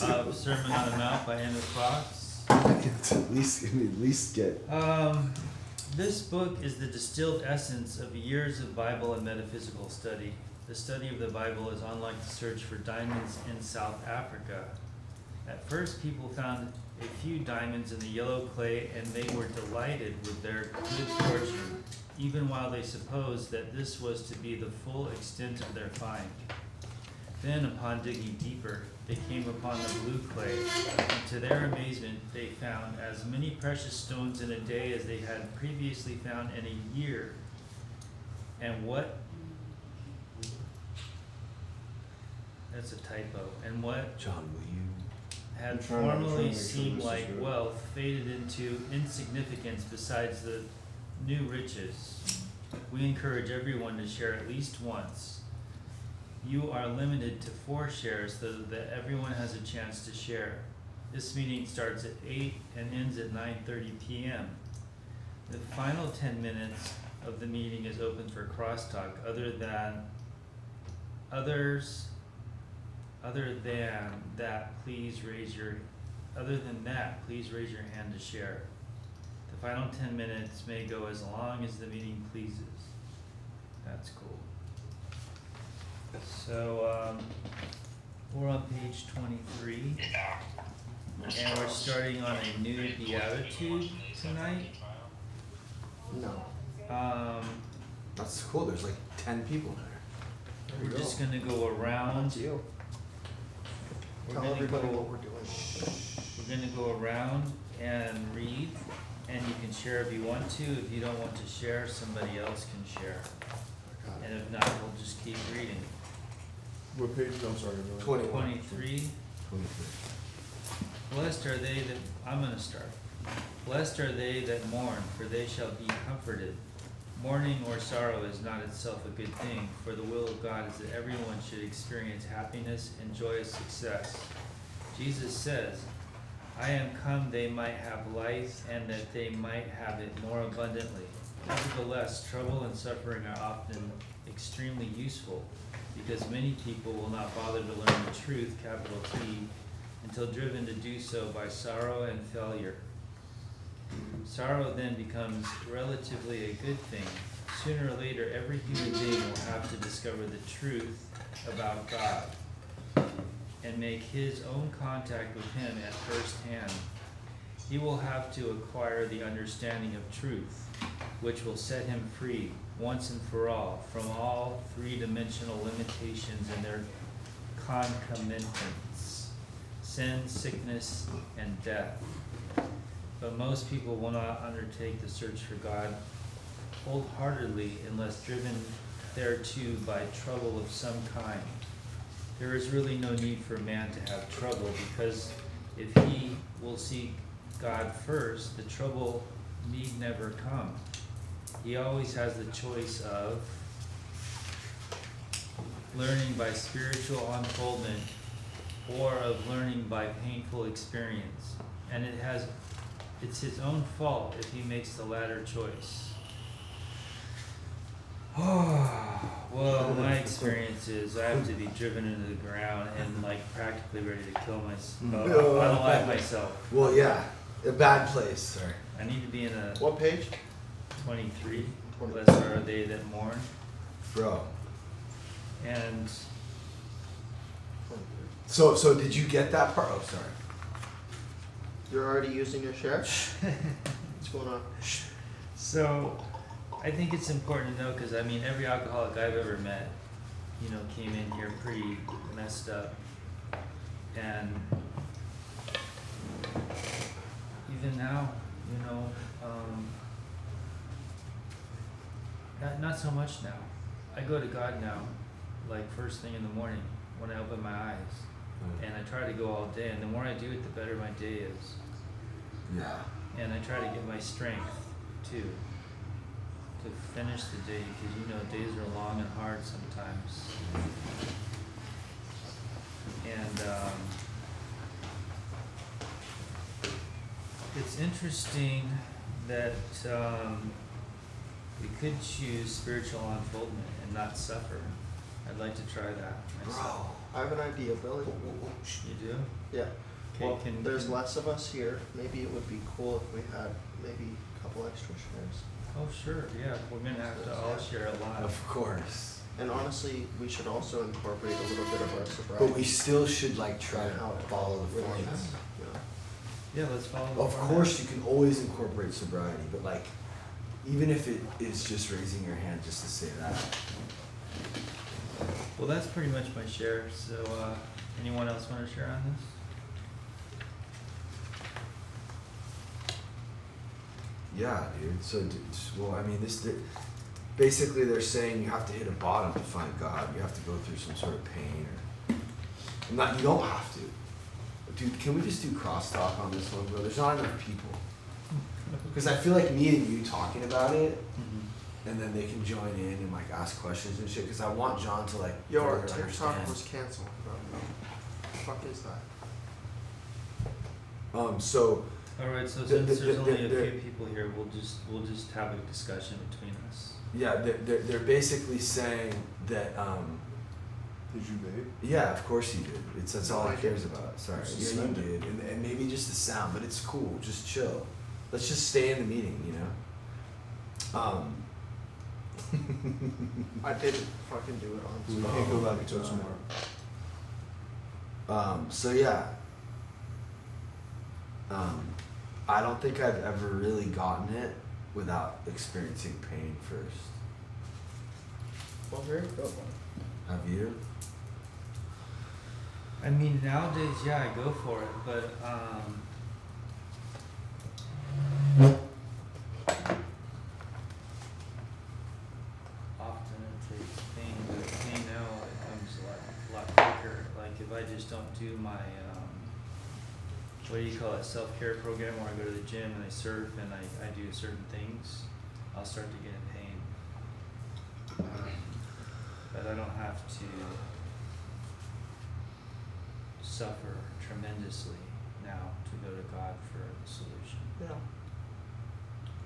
of Sermon on the Mount by Emmett Fox. At least get. This book is the distilled essence of years of Bible and metaphysical study. The study of the Bible is unlike the search for diamonds in South Africa. At first, people found a few diamonds in the yellow clay, and they were delighted with their good fortune, even while they supposed that this was to be the full extent of their find. Then, upon digging deeper, they came upon the blue clay, and to their amazement they found as many precious stones in a day as they had previously found in a year. And what? That's a typo. And what John, will you? had I'm trying to formerly make sure seemed this is like good. wealth faded into insignificance besides the new riches. We encourage everyone to share at least once. You are limited to 4 shares so that everyone has a chance to share. This meeting starts at 8 and ends at 9:30 p.m. The final 10 minutes of the meeting is open for crosstalk. Other than that, please raise your hand to share. The final 10 minutes may go as long as the meeting pleases. That's cool. So, we're on page 23, and we're starting on a new beatitude tonight. No. That's cool. There's like 10 people there. We're just gonna go around. That's you. We're Tell gonna everybody go- what we're doing. We're gonna go around and read, and you can share if you want to. If you don't want to share, somebody else can share. And if not, we'll just keep reading. What page? I'm sorry. 21. 23. 23. Blessed are they that, I'm gonna start. Blessed are they that mourn, for they shall be comforted. Mourning or sorrow is not itself a good thing, for the will of God is that everyone should experience happiness and joyous success. Jesus says, I am come they might have life, and that they might have it more abundantly. Nevertheless, trouble and suffering are often extremely useful, because many people will not bother to learn the truth, capital T, until driven to do so by sorrow and failure. Sorrow then becomes relatively a good thing. Sooner or later, every human being will have to discover the truth about God and make his own contact with him at first hand. He will have to acquire the understanding of truth, which will set him free once and for all from all three-dimensional limitations and their concomitants, sin, sickness, and death. But most people will not undertake the search for God wholeheartedly unless driven thereto by trouble of some kind. There is really no need for man to have trouble, because if he will seek God first, the trouble need never come. He always has the choice of learning by spiritual unfoldment or of learning by painful experience. And it's his own fault if he makes the latter choice. Well, my experience is I have to be driven into the ground and like practically ready to kill myself, unalive myself. Well, yeah. A bad place, sir. I need to be in a What page? 23. Blessed are they that mourn. Bro. And So did you get that part? Oh, sorry. You're already using your share? What's going on? so I think it's important to know, because I mean, every alcoholic I've ever met, you know, came in here pretty messed up. And even now, you know, not so much now. I go to God now, like first thing in the morning when I open my eyes. And I try to go all day, and the more I do it, the better my day is. Yeah. And I try to get my strength too, to finish the day, because you know days are long and hard sometimes. And it's interesting that we could choose spiritual unfoldment and not suffer. I'd like to try that myself. I have an idea, Billy. You do? Yeah. Okay, Well, can there's less of us here. Maybe it would be cool if we had maybe a couple extra shares. Oh, sure, yeah, we're gonna have to all share a lot. Of course. And honestly, we should also incorporate a little bit of our sobriety. But we still should like try and to how it follow the really format. is, you know. Yeah, let's follow the Of format. course, you can always incorporate sobriety, but like, even if it is just raising your hand just to say that. Well, that's pretty much my share, so, anyone else wanna share on this? Yeah, dude. So, well, I mean, basically they're saying you have to hit a bottom to find God. You have to go through some sort of pain, or not. You don't have to. Dude, can we just do crosstalk on this one, bro? There's not enough people. Because I feel like me and you talking about it, and then they can join in and like ask questions and shit. Because I want John to like Yo, our further TikTok understand. was canceled, bro. The fuck is that? So Alright, so The- since the- there's the- only a the- few people here, we'll just have a discussion between us. yeah, they're basically saying that Did you vape? yeah, of course he did. That's all No, I he cares about. Sorry, Just yeah, you suspend it. did, and maybe just the sound, but it's cool. Just chill. Let's just stay in the meeting, you know. I didn't fucking do it on We Zoom. can't go back until tomorrow. So yeah. I don't think I've ever really gotten it without experiencing pain first. Well, very good one. Have you? I mean, nowadays, yeah, I go for it, but, often it takes pain, but pain now, it comes a lot quicker. Like, if I just don't do my, what do you call it, self-care program where I go to the gym and I surf and I do certain things, I'll start to get in pain. But I don't have to suffer tremendously now to go to God for the solution. Yeah.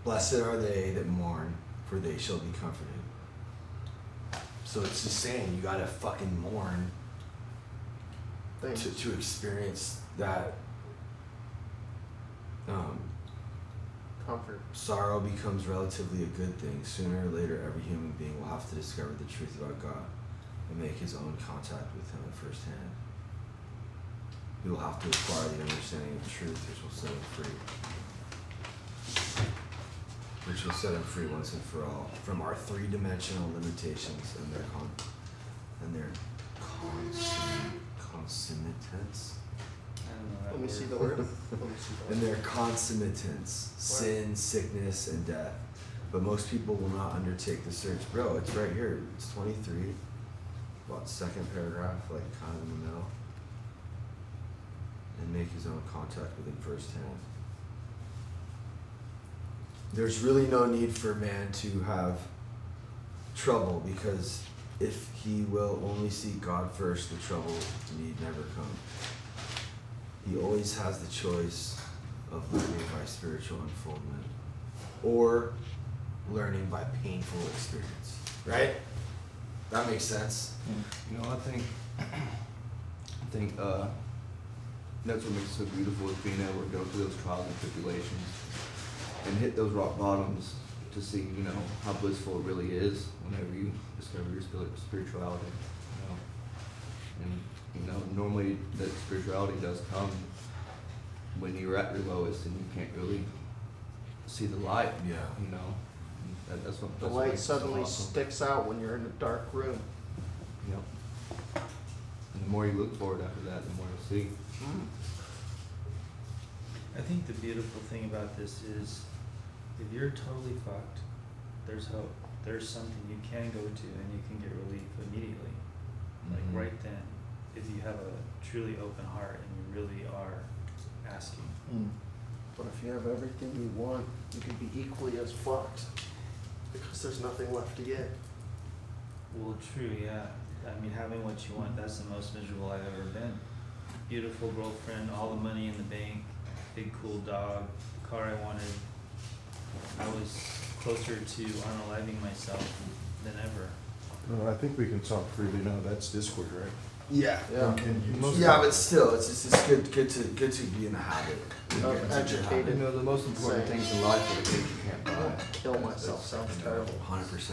Blessed are they that mourn, for they shall be comforted. So it's just saying you gotta fucking mourn Thanks. to experience that Comfort. sorrow becomes relatively a good thing. Sooner or later, every human being will have to discover the truth about God and make his own contact with him at first hand. He will have to acquire the understanding of truth, which will set him free. Which will set him free once and for all from our three-dimensional limitations and their consummatives. I don't know that Let me see the word. word. Let me see the And word. their consummatants, sin, sickness, and death. But most people will not undertake the search. Bro, it's right here. It's 23. What, second paragraph, like kind of in the middle. And make his own contact with him firsthand. There's really no need for man to have trouble, because if he will only seek God first, the trouble need never come. He always has the choice of learning by spiritual unfoldment or learning by painful experience. Right? That makes sense. You know, I think that's what makes it so beautiful, is being able to go through those trials and tribulations and hit those rock bottoms to see, you know, how blissful it really is whenever you discover your spirituality. You know, and you know, normally that spirituality does come when you're at your lowest and you can't really see the light. Yeah. You know, and that's what The that's what light makes it so suddenly awesome. sticks out when you're in a dark room. Yep. And the more you look for it after that, the more you'll see. I think the beautiful thing about this is, if you're totally fucked, there's hope. There's something you can go to and you can get relief immediately. Like Mhm. right then, if you have a truly open heart and you really are asking. But if you have everything you want, you can be equally as fucked. Because there's nothing left to get. Well, true, yeah. I mean, having what you want, that's the most miserable I've ever been. Beautiful girlfriend, all the money in the bank, big cool dog, the car I wanted. I was closer to unaliving myself than ever. I think we can talk freely now. That's Discord, right? Yeah. Yeah. Most- Yeah, but still, it's good to be in the habit. Educated. You know, the most important Say. things in life are the things you can't I buy. would kill myself, sounds terrible. 100%.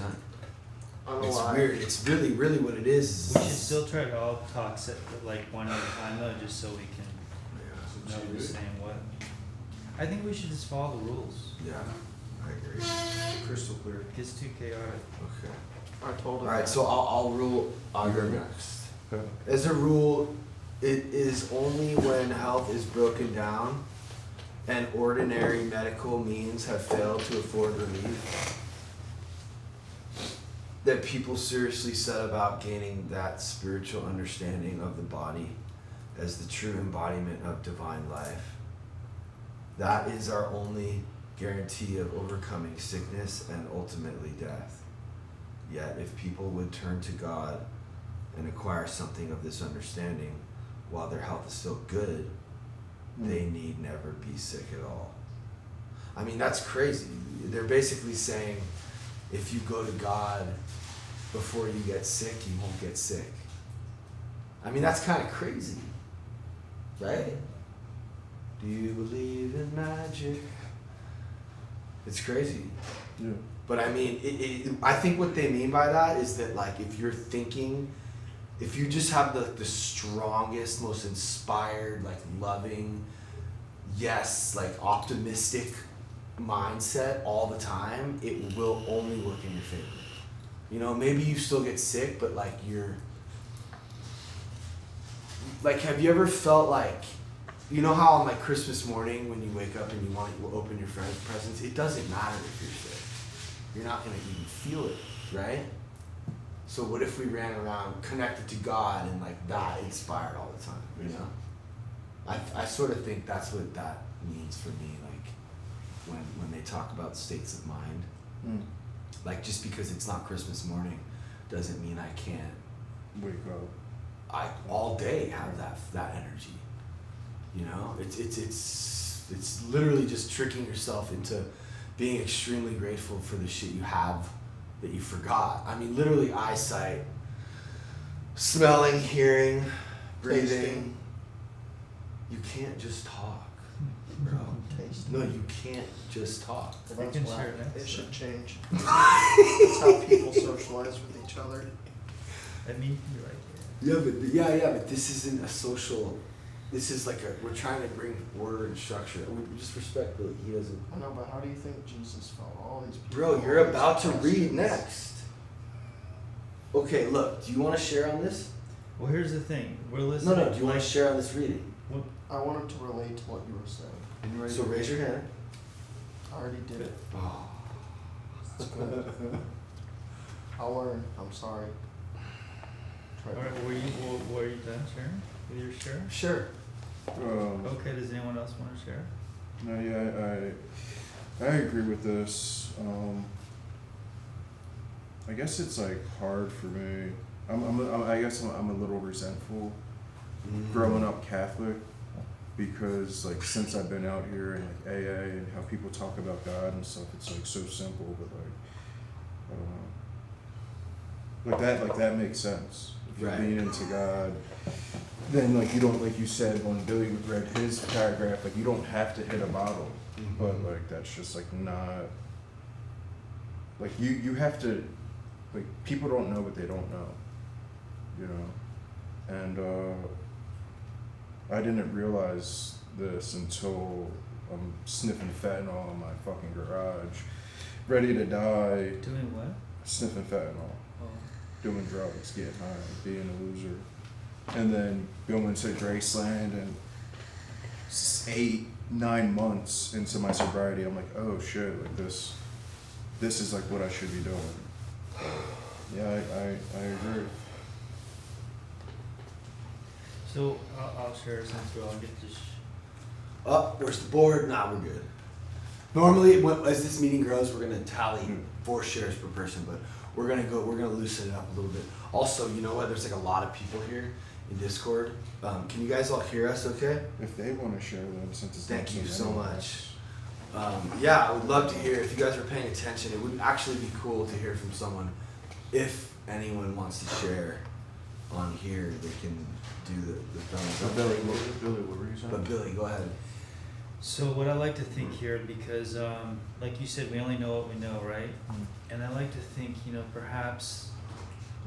I don't know It's why. weird. It's really what it is. We should still try to all talk like one at a time though, just so we can Yeah. know who's saying what. I think we should just follow the rules. Yeah, I agree. Crystal clear. It gets too chaotic. Okay. I told him. All right, that. so I'll rule. I'll go next. Okay. As a rule, it is only when health is broken down and ordinary medical means have failed to afford relief that people seriously set about gaining that spiritual understanding of the body as the true embodiment of divine life. That is our only guarantee of overcoming sickness and ultimately death. Yet, if people would turn to God and acquire something of this understanding while their health is still good, they need never be sick at all. I mean, that's crazy. They're basically saying if you go to God before you get sick, you won't get sick. I mean, that's kind of crazy, right? Do you believe in magic? It's crazy. Yeah. But I mean, I think what they mean by that is that, like, if you're thinking, if you just have the strongest, most inspired, like, loving, yes, like, optimistic mindset all the time, it will only work in your favor. You know, maybe you still get sick, but, like, like, have you ever felt like, you know how on, like, Christmas morning when you wake up and you want to open your friend's presents, it doesn't matter if you're sick. You're not going to even feel it, right? So what if we ran around connected to God and, like, that inspired all the time, you know? I sort of think that's what that means for me, like, when they talk about states of mind. Mm. Like, just because it's not Christmas morning doesn't mean I can't, Wake up. I all day have that energy. You know, it's literally just tricking yourself into being extremely grateful for the shit you have that you forgot. I mean, literally eyesight, smelling, hearing, breathing. Tasting. You can't just talk, bro. Taste. No, you can't just talk. Well, I that's can why share next it should time. change. That's how people socialize with each other. I mean, you're right. Yeah, but this isn't a social. This is like we're trying to bring order and structure. We just respect that he doesn't. I know, but how do you think Jesus felt? All these people. Bro, you're all these about to read questions. next. Okay, look. Do you want to share on this? Well, here's the thing. We're No, listening. no. Do you want to share on this reading? What, I wanted to relate to what you were saying. Can you raise So your raise your hand. I already did it. Oh. It's good. I'll learn. I'm sorry. Try all right, were you done sharing with your share? Sure. Okay, does anyone else want to share? No, yeah, I agree with this. I guess it's like hard for me. I guess I'm a little resentful growing up Catholic because like since I've been out here and like AA and how people talk about God and stuff, it's like so simple, but like like that makes sense. If you Right. lean into God, then like you don't, like you said when Billy read his paragraph, like you don't have to hit a bottle, but like that's just like not like you have to, like people don't know what they don't know, you know, and I didn't realize this until I'm sniffing fentanyl in my fucking garage, ready to die, Doing what? sniffing fentanyl, Oh. doing drugs, getting high, being a loser, and then going to Graceland and 8-9 months into my sobriety, I'm like, oh shit, like this is like what I should be doing. Yeah, I agree. So I'll share since we all get to. Oh, where's the board? Nah, we're good. Normally, as this meeting grows, we're gonna tally 4 shares per person, but we're gonna loosen it up a little bit. Also, you know what? There's like a lot of people here in Discord. Can you guys all hear us? Okay. If they want to share them, since it's Thank not you so anyway. much. Yeah, I would love to hear if you guys are paying attention. It would actually be cool to hear from someone if anyone wants to share on here, they can do the thumbs up. Billy, what were you saying? But Billy, go ahead. So what I like to think here, because like you said, we only know what we know, right? And I like to think, perhaps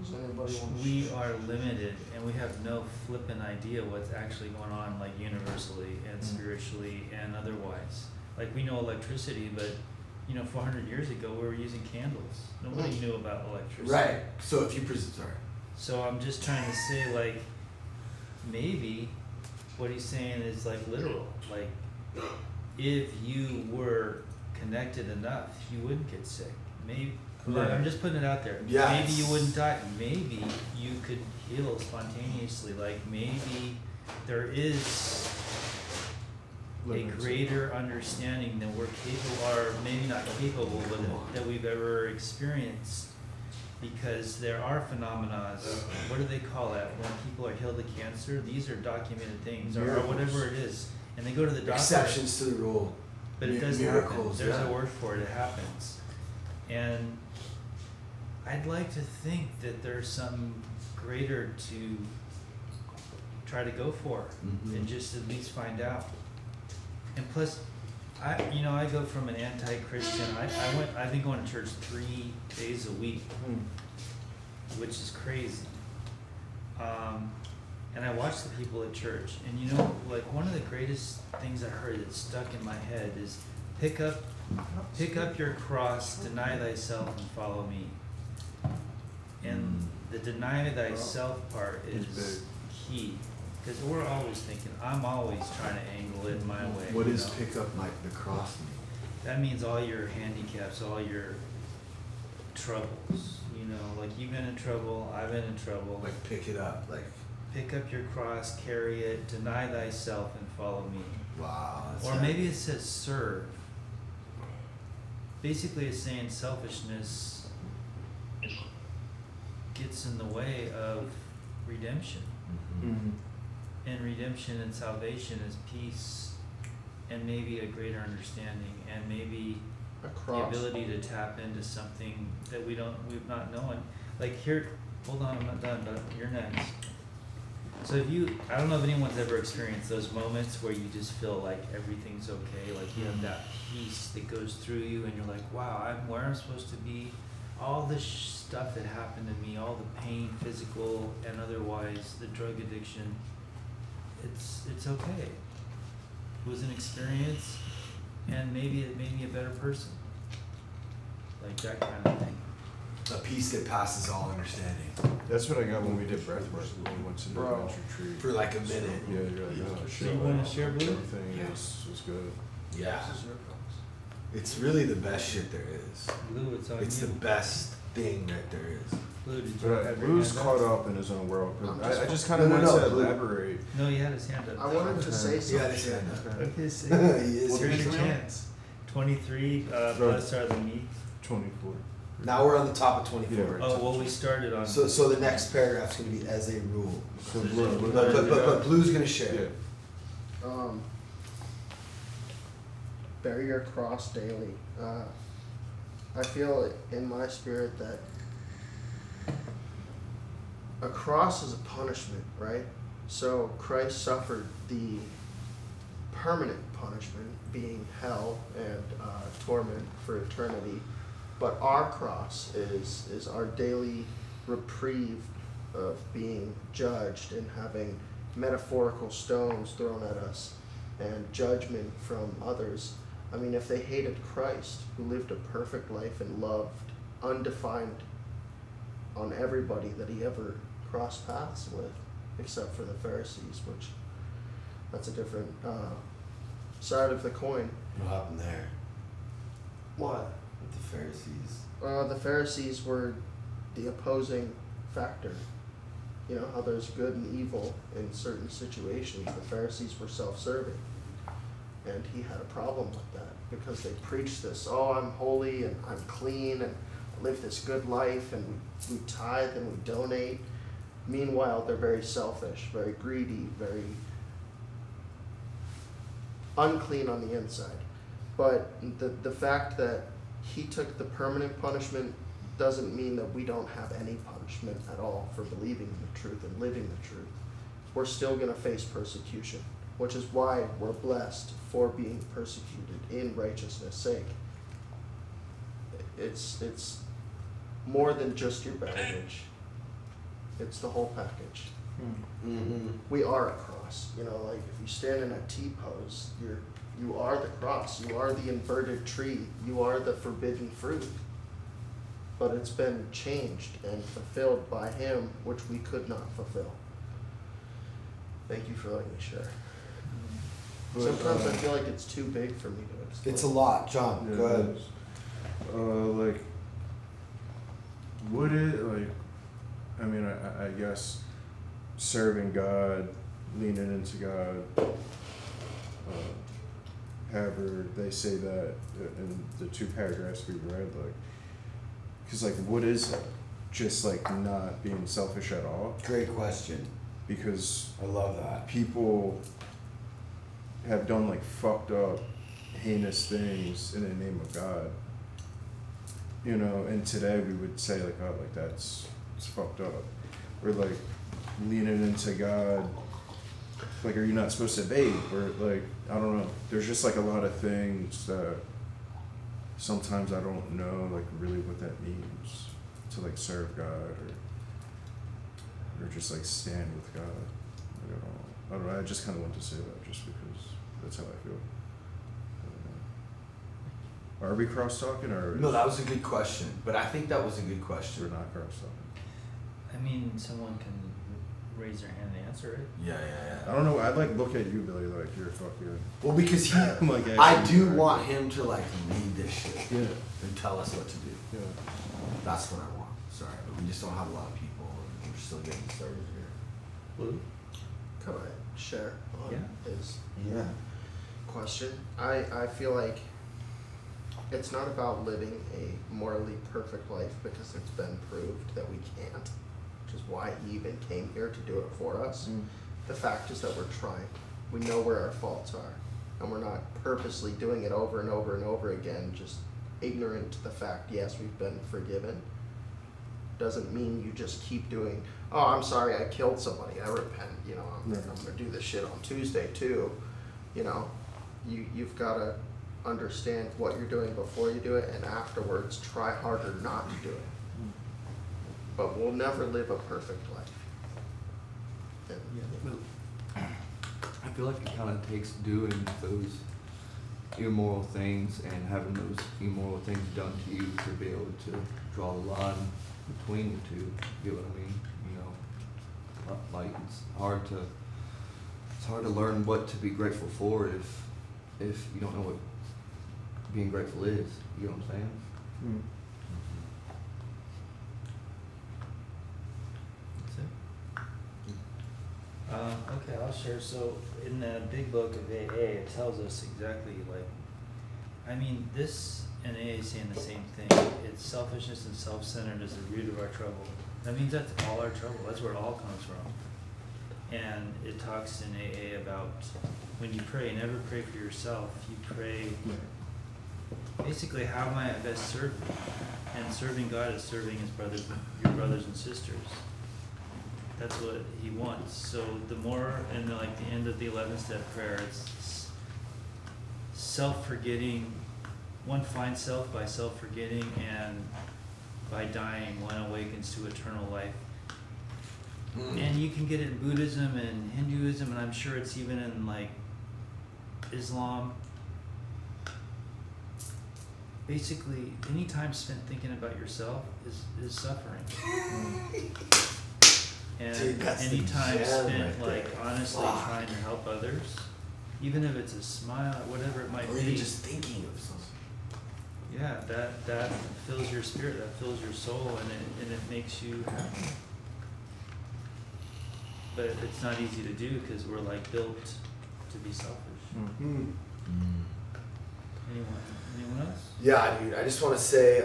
Does anybody want to? we are limited and we have no flippant idea what's actually going on, like universally and spiritually and otherwise. Like we know electricity, but 400 years ago we were using candles. Nobody knew about electricity. Right. So if you sorry. So I'm just trying to say, like, maybe what he's saying is like literal. Like, if you were connected enough, you wouldn't get sick. Maybe. Right. I'm just putting it out there. Yeah. Maybe you wouldn't die. Maybe you could heal spontaneously. Like maybe there is a Limits. greater understanding than we're capable, or maybe not capable, but that we've ever experienced. Because there are phenomena, what do they call that, when people are healed of cancer? These are documented things, or Miracles. whatever it is. And they go to the doctor. Exceptions to the rule. But it does happen. Miracles, There's yeah. a word for it. It happens. And I'd like to think that there's some greater to try to go for Mhm. and just at least find out. And plus, I go from an anti-Christian. I've been going to church 3 days a week, which is crazy. And I watch the people at church, and like one of the greatest things I heard that stuck in my head is pick up your cross, deny thyself, and follow me. And the deny thyself part It's is key, because we're always thinking, I'm always trying to angle it my way. What you does know? pick up the cross mean? That means all your handicaps, all your troubles. Like you've been in trouble, I've been in trouble. Like pick it up, like Pick up your cross, carry it, deny thyself, and follow me. wow. That's Or maybe it says serve. Basically, it's saying selfishness gets in the way of redemption. Mhm. And redemption and salvation is peace, and maybe a greater understanding, and maybe A the cross. ability to tap into something that we've not known. Like here, hold on, I'm not done, but you're next. So I don't know if anyone's ever experienced those moments where you just feel like everything's okay, like you have that peace that goes through you, and you're like, wow, I'm where I'm supposed to be. All the stuff that happened to me, all the pain, physical and otherwise, the drug addiction, it's okay. It was an experience, and maybe it made me a better person. Like that kind of thing. A peace that passes all understanding That's what I got when we did breathwork, when we went to the Bro. adventure tree. for like a minute. Yeah, you're like, oh, So shit. you wanna share, Blue? Everything Yeah. was good. Yeah. This is your cross. It's really the best shit there is. Blue, it's on It's you. the best thing that there is. Blue, did you But have your Blue's hand up? caught up in his own world. I'm I just- just kind of No, no, wanted no, to Blue. elaborate. No, he had his hand up. I wanted to say Yeah, something. this hand up. Okay, say He it. is. Here's your chance. 23 plus are the meat. 24. Now we're on the top of 24. Yeah. Oh, well, we started on. So the next paragraph's gonna be as a rule. So Blue, what But about you got? Blue's gonna share. Yeah. Bear your cross daily. I feel in my spirit that a cross is a punishment, right? So Christ suffered the permanent punishment, being hell and torment for eternity. But our cross is our daily reprieve of being judged and having metaphorical stones thrown at us and judgment from others. I mean, if they hated Christ, who lived a perfect life and loved undefined on everybody that he ever crossed paths with, except for the Pharisees, which that's a different side of the coin. What happened there? What? With the Pharisees. The Pharisees were the opposing factor. You know how there's good and evil in certain situations. The Pharisees were self-serving. And he had a problem with that because they preached this, oh, I'm holy and I'm clean and I live this good life and we tithe and we donate. Meanwhile, they're very selfish, very greedy, very unclean on the inside. But the fact that he took the permanent punishment doesn't mean that we don't have any punishment at all for believing in the truth and living the truth. We're still going to face persecution, which is why we're blessed for being persecuted in righteousness' sake. It's more than just your baggage. It's the whole package. Mm-hmm. We are a cross. You know, like if you stand in a T-pose, you are the cross. You are the inverted tree. You are the forbidden fruit. But it's been changed and fulfilled by Him, which we could not fulfill. Thank you for letting me share. But, Sometimes I feel like it's too big for me to explain. It's a lot, John. Yeah, Go it ahead. is. Like, would it, like, I mean, I guess serving God, leaning into God, however they say that in the 2 paragraphs we read, like, because, like, what is that? Just, like, not being selfish at all? Great question. Because I love that. people have done, like, fucked up, heinous things in the name of God. You know, and today we would say, like, oh, like, it's fucked up. Or, like, leaning into God, like, are you not supposed to bathe? Or, like, I don't know. There's just, like, a lot of things that sometimes I don't know, like, really what that means to, like, serve God or just, like, stand with God. Like, I don't know. I just kind of want to say that just because that's how I feel. Are we cross-talking or? No, that was a good question, but I think that was a good We're question. not cross-talking. I mean, someone can raise their hand and answer it. Yeah, yeah, I yeah. don't know. I'd like look at you, Billy, like you're fucking. Well, because he, I'm like, I actually, do right. want him to like lead this shit Yeah. and tell us what to do. Yeah. That's what I want. Sorry, but we just don't have a lot of people, and we're still getting started here. Blue? Can I share on Yeah. his Yeah. question? I feel like it's not about living a morally perfect life because it's been proved that we can't, which is why He even came here to do it for us. Mm. The fact is that we're trying. We know where our faults are, and we're not purposely doing it over and over and over again, just ignorant to the fact, yes, we've been forgiven. Doesn't mean you just keep doing, oh, I'm sorry, I killed somebody, I repent, you know, I'm Right. gonna do this shit on Tuesday too. You know, you've gotta understand what you're doing before you do it, and afterwards try harder not to do it. But we'll never live a perfect life. And, I feel like it kind of takes doing those immoral things and having those immoral things done to you to be able to draw the line between the two. You know what I mean? You know, like it's hard to learn what to be grateful for if you don't know what being grateful is. You know what I'm saying? Mm. That's it. Okay, I'll share. So in the big book of AA, it tells us exactly like, I mean, this and AA is saying the same thing. It's selfishness and self-centered is the root of our trouble. That means that's all our trouble. That's where it all comes from. And it talks in AA about when you pray, never pray for yourself. You pray basically, how am I at best serve you? And serving God is serving His brothers, your brothers and sisters. That's what He wants. So the more, and like the end of the 11th step prayer, it's self-forgetting. One finds self by self-forgetting, and by dying, one awakens to eternal life. And you can get it in Buddhism and Hinduism, and I'm sure it's even in like Islam. Basically, any time spent thinking about yourself is suffering. And Dude, that's any the time gem spent right like there. honestly Fuck. trying to help others, even if it's a smile, whatever it might Or be. even just thinking of something. Yeah, that fills your spirit, that fills your soul, and it makes you happy. But it's not easy to do because we're like built to be selfish. Mm. Anyone else? Yeah, dude. I just want to say,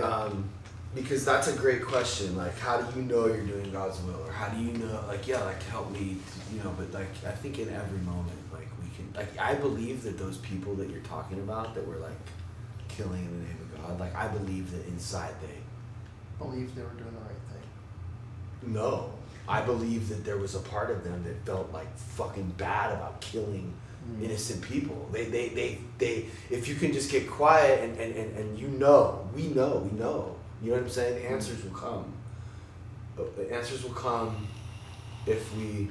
because that's a great question. Like, how do you know you're doing God's will, or how do you know? Like, yeah, like help me, you know. But like, I think in every moment, like we can. Like, I believe that those people that you're talking about that were like killing in the name of God. Like, I believe that inside believed they were doing the right thing. No, I believe that there was a part of them that felt like fucking bad about killing innocent people. They if you can just get quiet and we know, you know what I'm saying? The answers will come. The answers will come if we,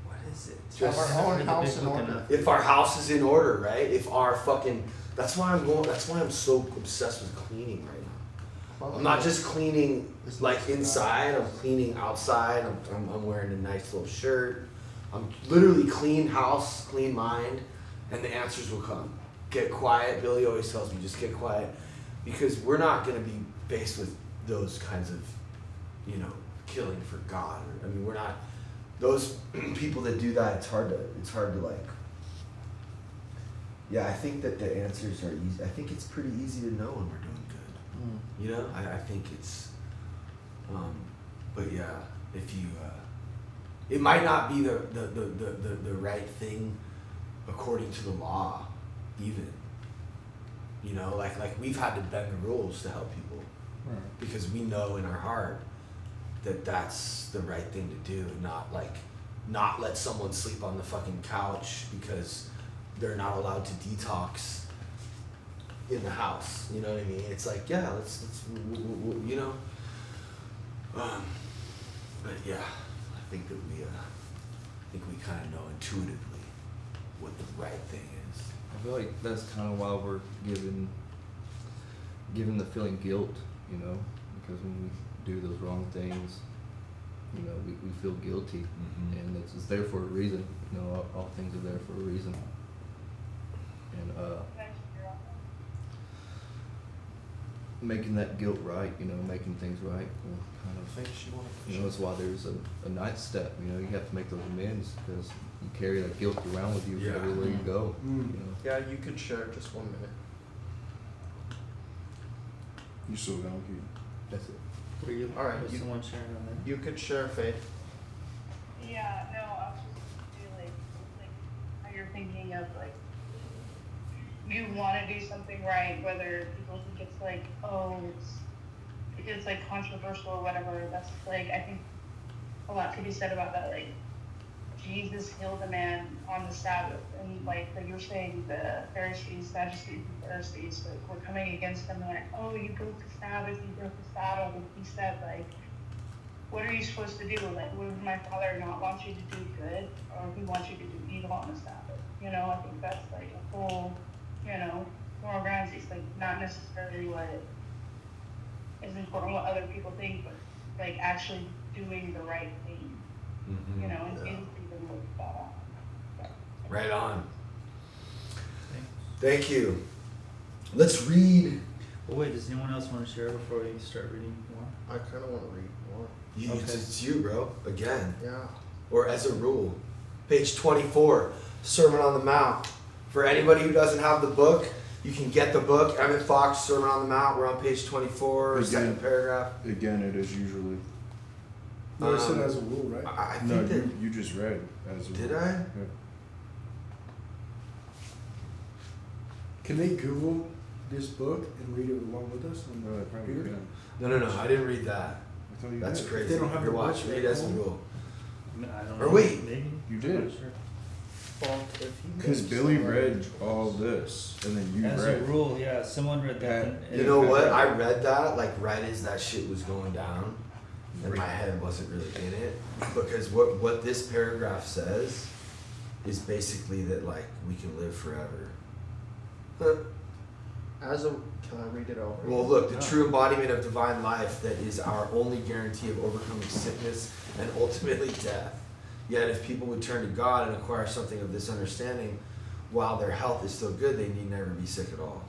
what is it? Have Just, our own The house big in book order. enough. if our house is in order, right? If our fucking, that's why I'm so obsessed with cleaning right now. I'm not just cleaning like inside, I'm cleaning outside, I'm wearing a nice little shirt. I'm literally clean house, clean mind, and the answers will come. Get quiet. Billy always tells me, just get quiet. Because we're not gonna be faced with those kinds of, killing for God. I mean, we're not, those people that do that, it's hard to like, yeah, I think that the answers are easy. I think it's pretty easy to know when we're doing good. I think it's, but yeah, if you, it might not be the right thing according to the law, even. Like we've had to bend the rules to help people because we know in our heart that that's the right thing to do, not let someone sleep on the fucking couch because they're not allowed to detox in the house. You know what I mean? It's like, yeah, let's but yeah, I think that we kind of know intuitively what the right thing is. I feel like that's kind of why we're given the feeling guilt, because when we do those wrong things, we feel guilty, and it's there for a reason. All things are there for a reason, and making that guilt right, making things right, kind I of. think she wanted to That's why there's a ninth step. You have to make those amends because you carry that guilt around with you Yeah. everywhere you go. Yeah, you could share just 1 minute. You still don't keep. That's it. Were you, All right, was you- someone sharing on that? You could share, Faith. Yeah, no, I was just feel like how you're thinking of like you want to do something right, whether people think it's like, oh, it's like controversial or whatever. That's like, I think a lot could be said about that. Like Jesus healed a man on the Sabbath, and like you're saying, the Pharisees, Sadducees, and Pharisees, like were coming against him, and like, oh, you broke the Sabbath, and he said like, what are you supposed to do? Like, would my Father not want you to do good, or he wants you to do evil on the Sabbath? I think that's like a whole, moral grounds. It's like not necessarily what is important, what other people think, but like actually doing the right thing, and Yeah. even with that. Right on. Thanks. Thank you. Let's read. Well, wait, does anyone else want to share before we start reading more? I kind of want to read more. It's you, bro. Again. Yeah. Or as a rule. Page 24, Sermon on the Mount. For anybody who doesn't have the book, you can get the book. Emmett Fox, Sermon on the Mount. We're on page 24, Again. second paragraph. Again, it is usually. No, it said as a rule, right? I No, think that. you just read as a Did rule. I? Yeah. Can they Google this book and read it along with us on No, the they probably computer? can. No, I didn't read that. I thought you That's did. crazy. They don't have Here, the watch. book Read at as a home? rule. I don't Or know. wait. Maybe? You I'm did. not sure. Well, if he Because makes Billy the right read choice. all this, and then you As a read. rule, yeah, someone read that. You know what? I read that, right as that shit was going down, and my head wasn't really in it. Because what this paragraph says is basically that, we can live forever. Can I read it over? Well, look, the true embodiment of divine life that is our only guarantee of overcoming sickness and ultimately death. Yet, if people would turn to God and acquire something of this understanding, while their health is still good, they need never be sick at all.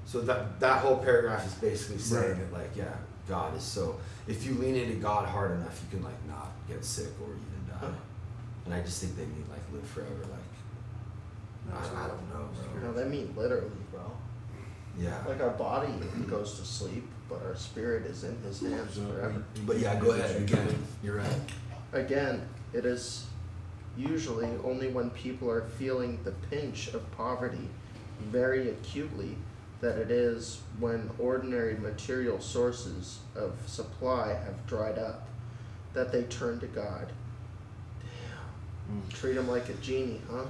So that whole paragraph is basically saying that, God is so. If you lean into God hard enough, you can not get sick or even die. And I just think they mean live forever. I don't know, bro. No, they mean literally, bro. Yeah. Like our body goes to sleep, but our spirit is in His hands forever. But yeah, go ahead again. You're right. Again, it is usually only when people are feeling the pinch of poverty very acutely that it is when ordinary material sources of supply have dried up that they turn to God. Damn. Treat him like a genie, huh?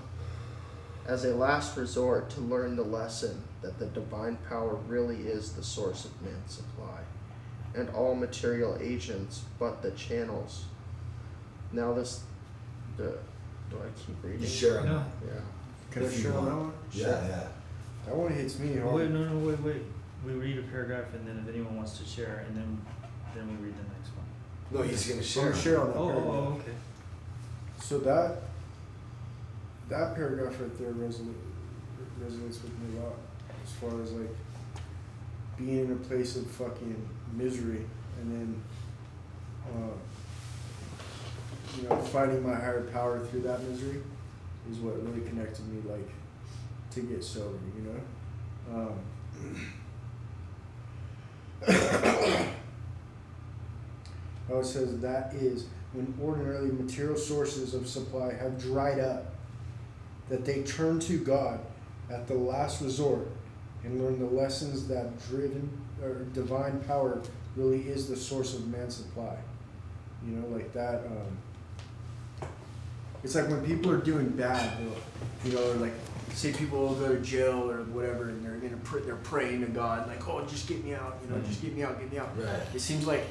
As a last resort to learn the lesson that the divine power really is the source of man's supply, and all material agents but the channels. Now do I keep reading? You share on No. that. Yeah. Can I If you share on that want. one? Yeah, yeah. That one hits me hard. Wait, wait. We read a paragraph and then if anyone wants to share, and then we read the next one. No, he's gonna I'm share. gonna share on that Oh, paragraph. okay. So that paragraph right there resonates with me a lot, as far as like being in a place of fucking misery, and then fighting my higher power through that misery is what really connected me, like, to get sober, Oh, it says that is when ordinarily material sources of supply have dried up, that they turn to God at the last resort and learn the lessons that divine power really is the source of man's supply. Like that. It's like when people are doing bad, or like say people will go to jail or whatever, and they're praying to God, like, oh, just get me out, just get me out. Right. It seems like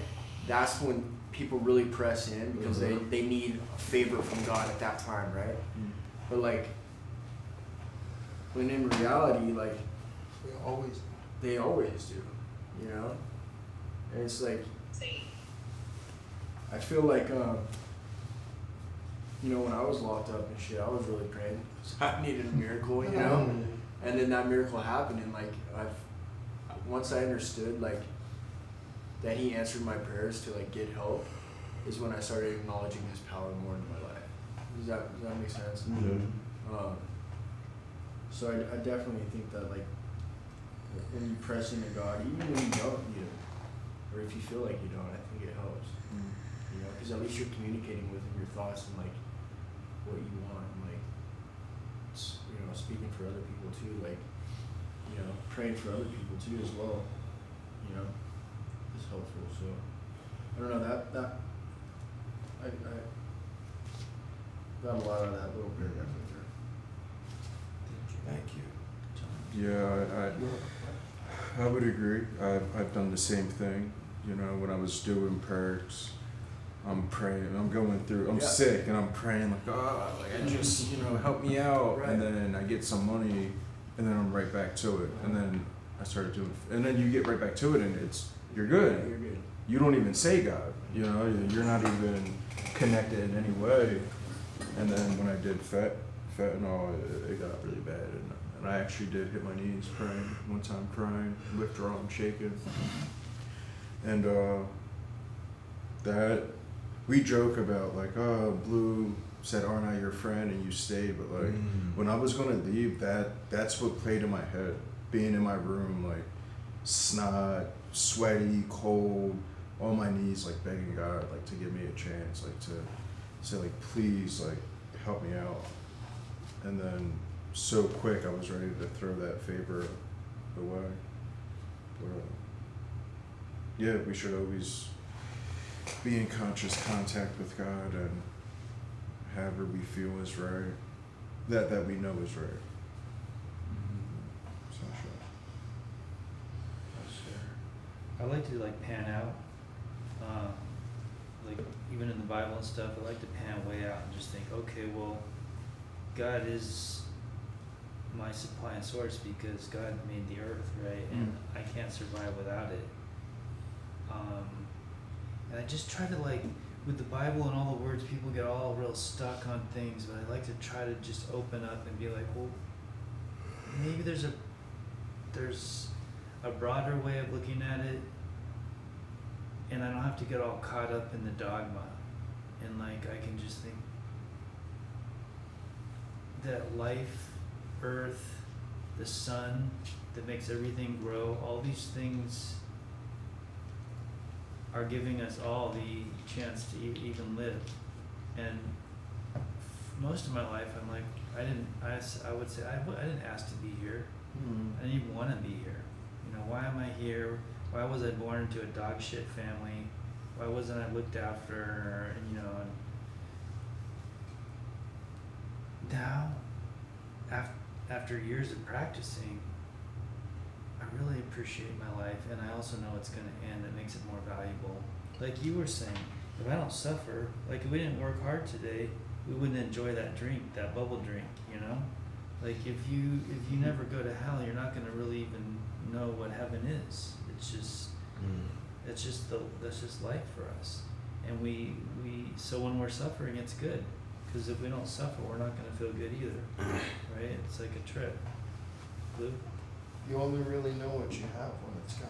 that's when people really press in because they need a favor from God at that time, right? But like, when in reality, like, they always do, and it's like, I feel like, when I was locked up and shit, I was really praying. I needed a miracle, and then that miracle happened, and like, once I understood, like, that he answered my prayers to like get help, is when I started acknowledging his power more in my life. Does that make sense? So I definitely think that, like, when you press into God, even when you don't need him, or if you feel like you don't, I think it helps. Because at least you're communicating with him your thoughts and like what you want, and like, speaking for other people too, like, praying for other people too as well, is helpful. So I don't know, that I got a lot out of that little paragraph right there. Thank you. Yeah, I would agree. I've done the same thing. When I was doing perks, I'm praying, I'm going through, I'm sick, and I'm praying like, I just, help me out. Right. And then I get some money, and then I'm right back to it. And then I started doing, and then you get right back to it, and you're good. Yeah, you're good. You don't even say God, you're not even connected in any way. And then when I did fentanyl, it got really bad. And I actually did hit my knees praying, one time crying, withdrawing, shaking. And that, we joke about like, oh, Blue said, aren't I your friend? And you stayed. But like, when I was gonna leave, that's what played in my head. Being in my room, like, snot, sweaty, cold, on my knees, like begging God, like, to give me a chance, like to say, like, please, like, help me out. And then so quick, I was ready to throw that favor away. But, yeah, we should always be in conscious contact with God and however we feel is right, that we know is right. So, I like to like pan out, like even in the Bible and stuff, I like to pan way out and just think, okay, well, God is my supply and source because God made the earth, right? And I can't survive without it. And I just try to, like, with the Bible and all the words, people get all real stuck on things, but I like to try to just open up and be like, well, maybe there's a broader way of looking at it, and I don't have to get all caught up in the dogma, and like I can just think that life, earth, the sun that makes everything grow, all these things are giving us all the chance to even live. And most of my life, I'm like, I would say I didn't ask to be here. I didn't even want to be here. You know, why am I here? Why was I born into a dog shit family? Why wasn't I looked after? You know, and now, after years of practicing, I really appreciate my life, and I also know it's going to end. It makes it more valuable. Like you were saying, if I don't suffer, like if we didn't work hard today, we wouldn't enjoy that drink, that bubble drink, you know? Like if you never go to hell, you're not going to really even know what heaven is. It's just that's just life for us. And so when we're suffering, it's good, because if we don't suffer, we're not going to feel good either. Right? It's like a trip. Blue? You only really know what you have when it's gone.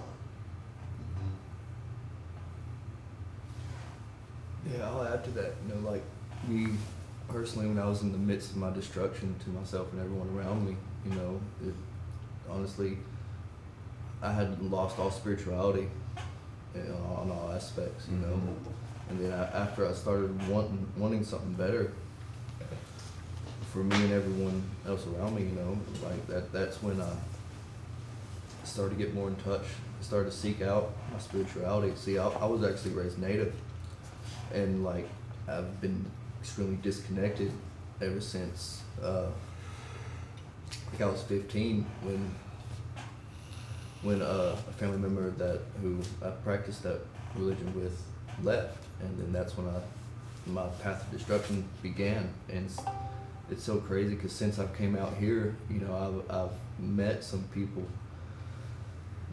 Yeah, I'll add to that. You know, like me personally, when I was in the midst of my destruction to myself and everyone around me, you know, honestly, I had lost all spirituality, you know, on all aspects, you know. And then after I started wanting something better for me and everyone else around me, you know, like that's when I started to get more in touch. I started to seek out my spirituality. See, I was actually raised Native, and like I've been extremely disconnected ever since like I was 15 when a family member who I practiced that religion with left, and then that's when my path of destruction began. And it's so crazy because since I've came out here, you know, I've met some people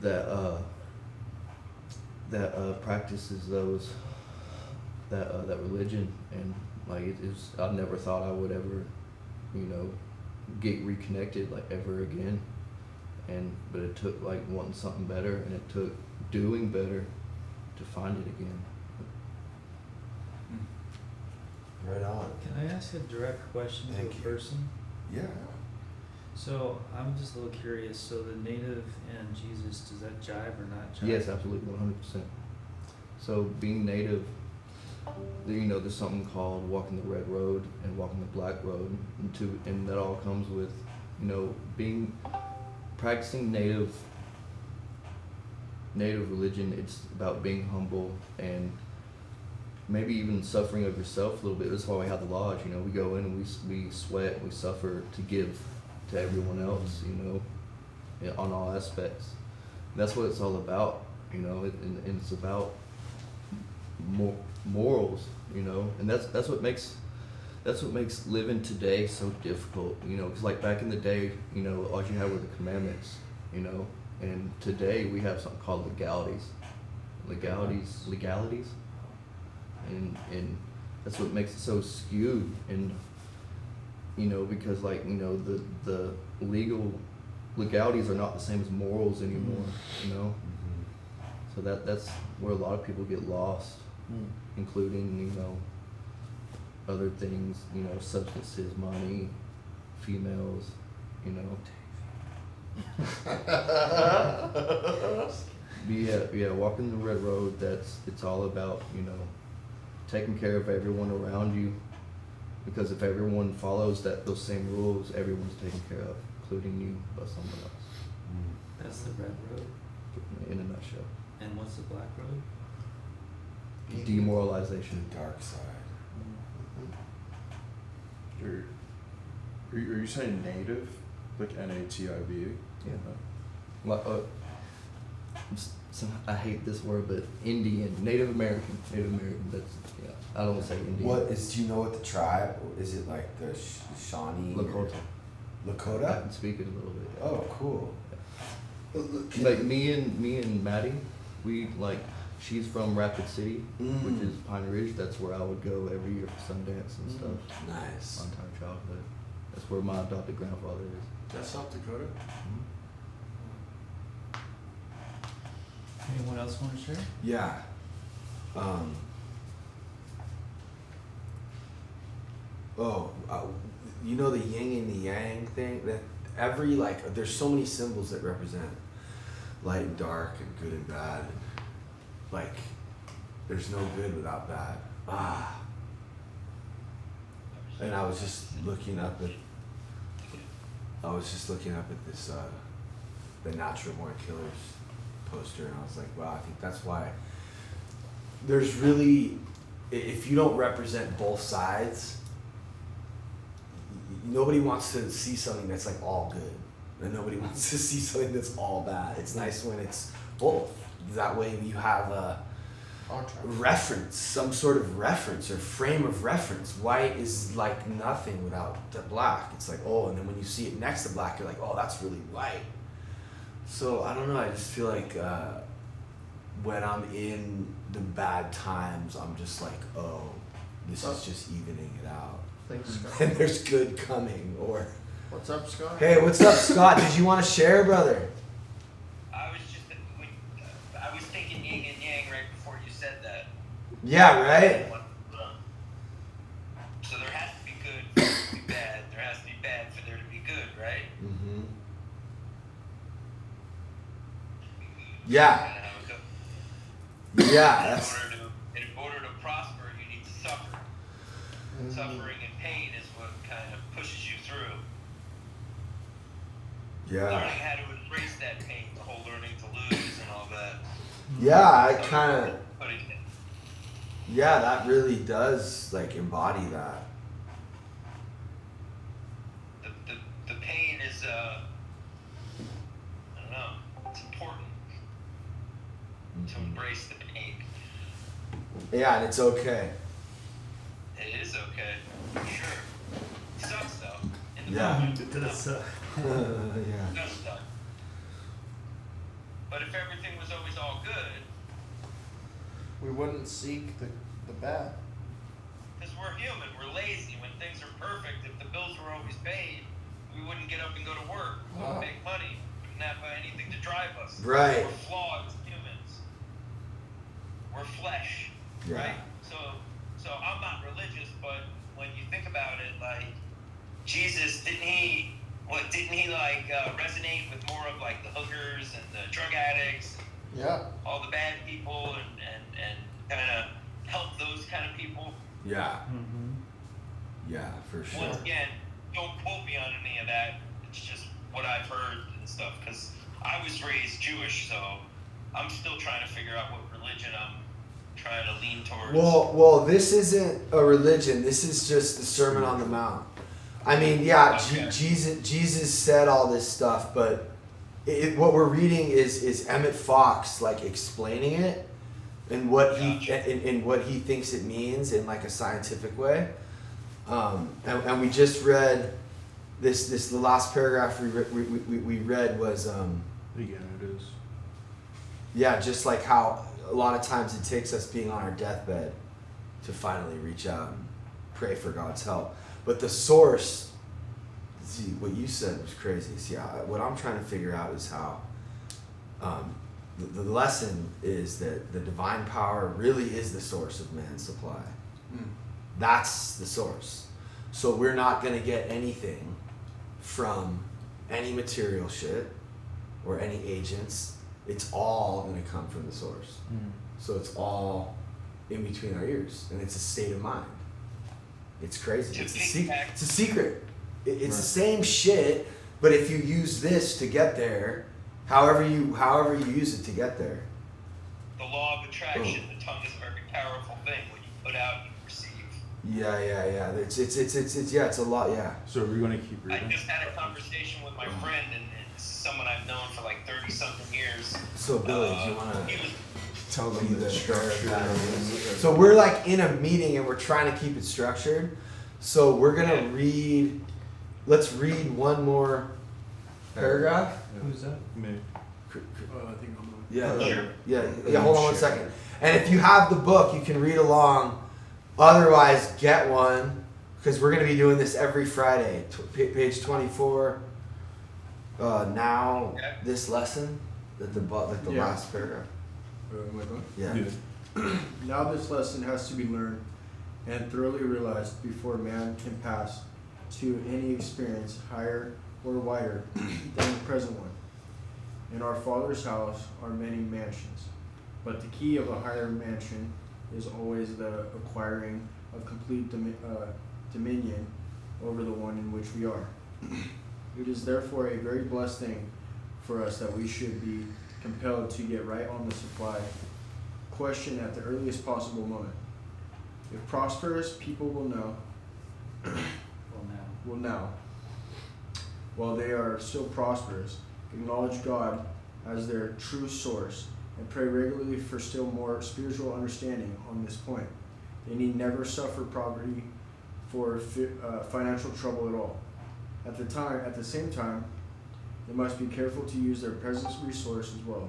that practices that religion, and like I never thought I would ever, you know, get reconnected like ever again. But it took like wanting something better, and it took doing better to find it again. Right on. Can I ask a direct question Thank to you. a person? Yeah. So I'm just a little curious. So the Native and Jesus, does that jive or not jive? Yes, absolutely, 100%. So being Native, you know, there's something called walking the red road and walking the black road, and that all comes with, you know, practicing Native religion. It's about being humble and maybe even suffering of yourself a little bit. That's why we have the lodge. You know, we go in and we sweat, we suffer to give to everyone else. You know, on all aspects. And that's what it's all about. You know, and it's about morals. You know, and that's what makes living today so difficult. You know, because like back in the day, you know, all you had were the commandments. You know, and today we have something called legalities. And that's what makes it so skewed. And you know, because like, you know, the legalities are not the same as morals anymore. You know, so that's where a lot of people get lost, including, you know, other things, you know, substances, money, females, you know. Yeah, walking the red road, it's all about, you know, taking care of everyone around you, because if everyone follows those same rules, everyone's taken care of, including you by someone else. That's the red road. In a nutshell. And what's the black road? Demoralization. The dark side. Are you saying native? Like Native? Yeah. Like, I hate this word, but Indian, Native American. That's, yeah. I don't say Indian. Do you know what the tribe, is it like the Shawnee? Lakota. I Lakota? can speak it a little bit. Oh, cool. Like me and Maddie, we like, she's from Rapid City, which is Pine Ridge. That's where I would go every year for Sundance and stuff. Nice. My entire childhood. That's where my adopted grandfather is. That's South Dakota? Anyone else want to share? Yeah. You know the yin and the yang thing? That there's so many symbols that represent light and dark and good and bad. And, like, there's no good without bad. And I was just looking up at this, the Natural Born Killers poster, and I was like, wow, I think that's why there's really, if you don't represent both sides, nobody wants to see something that's like all good, and nobody wants to see something that's all bad. It's nice when it's both. That way you have a reference, some sort of reference or frame of reference. White is like nothing without the black. It's like, oh, and then when you see it next to black, you're like, oh, that's really white. So I don't know, I just feel like when I'm in the bad times, I'm just like, oh, this is just evening it out. Thanks, Scott. And there's good coming. Or, What's up, Scott? hey, what's up, Scott? Did you want to share, brother? I was just, I was thinking yin and yang right before you said that. Yeah, right? So there has to be good for there to be bad. There has to be bad for there to be good, right? Mm-hmm. Yeah. Kinda how it goes. Yeah, that's, In order to prosper, you need to suffer. Suffering and pain is what kind of pushes you through. yeah. Learning how to embrace that pain, the whole learning to lose and all that. Yeah, I kind of, Putting it. yeah, that really does like embody that. The pain is I don't know, it's important to embrace the pain. Yeah, and it's okay. It is okay, for sure. It sucks though. In the Yeah. moment, It does suck. Yeah. It does suck. But if everything was always all good, We wouldn't seek the bad. because we're human, we're lazy. When things are perfect, if the bills were always paid, we wouldn't get up and go to work. We wouldn't make money. We wouldn't have anything to drive us. Right. We're flawed as humans. We're flesh. Yeah. Right? So I'm not religious, but when you think about it, like Jesus, didn't he like resonate with more of like the hookers and the drug addicts, Yeah. all the bad people, and kind of help those kind of people? Yeah. Mm-hmm. Yeah, for sure. Once again, don't quote me on any of that. It's just what I've heard and stuff. Because I was raised Jewish, so I'm still trying to figure out what religion I'm trying to lean towards. Well, this isn't a religion. This is just the Sermon on the Mount. I mean, yeah, Okay. Jesus said all this stuff, but what we're reading is Emmett Fox like explaining it and what he Gotcha. and what he thinks it means in like a scientific way. And we just read this. The last paragraph we read was Yeah, it is. yeah, just like how a lot of times it takes us being on our deathbed to finally reach out and pray for God's help. But the source, see, what you said was crazy. See, what I'm trying to figure out is how the lesson is that the divine power really is the source of man's supply. That's the source. So we're not going to get anything from any material shit or any agents. It's all going to come from the source. So it's all in between our ears, and it's a state of mind. It's crazy. It's a secret. It's a secret. It's the same shit, but if you use this to get there, however you use it to get there. The law of attraction, the tongue is a very powerful thing. What you put out, you receive. Yeah. It's a lot. Yeah. So are we going to keep I reading? just had a conversation with my friend, and this is someone I've known for like 30-something years. So Billy, do you want to? He was Tell be them the the structure. So we're like in a meeting and we're trying to keep it structured. So we're gonna read. Let's read one more paragraph. Who's that? Me. I think I'm on. Yeah, Sure. yeah. Hold on 1 second. And if you have the book, you can read along. Otherwise, get one because we're gonna be doing this every Friday. Page 24. Now Okay. this lesson, that the Yeah. last paragraph. Am I going? Yeah. Now this lesson has to be learned and thoroughly realized before man can pass to any experience higher or wider than the present one. In our Father's house are many mansions, but the key of a higher mansion is always the acquiring of complete dominion over the one in which we are. It is therefore a very blessed thing for us that we should be compelled to get right on the supply question at the earliest possible moment. If prosperous people will know, Well, now. while they are still prosperous, acknowledge God as their true source, and pray regularly for still more spiritual understanding on this point. They need never suffer poverty for financial trouble at all. At the same time, they must be careful to use their present resources well,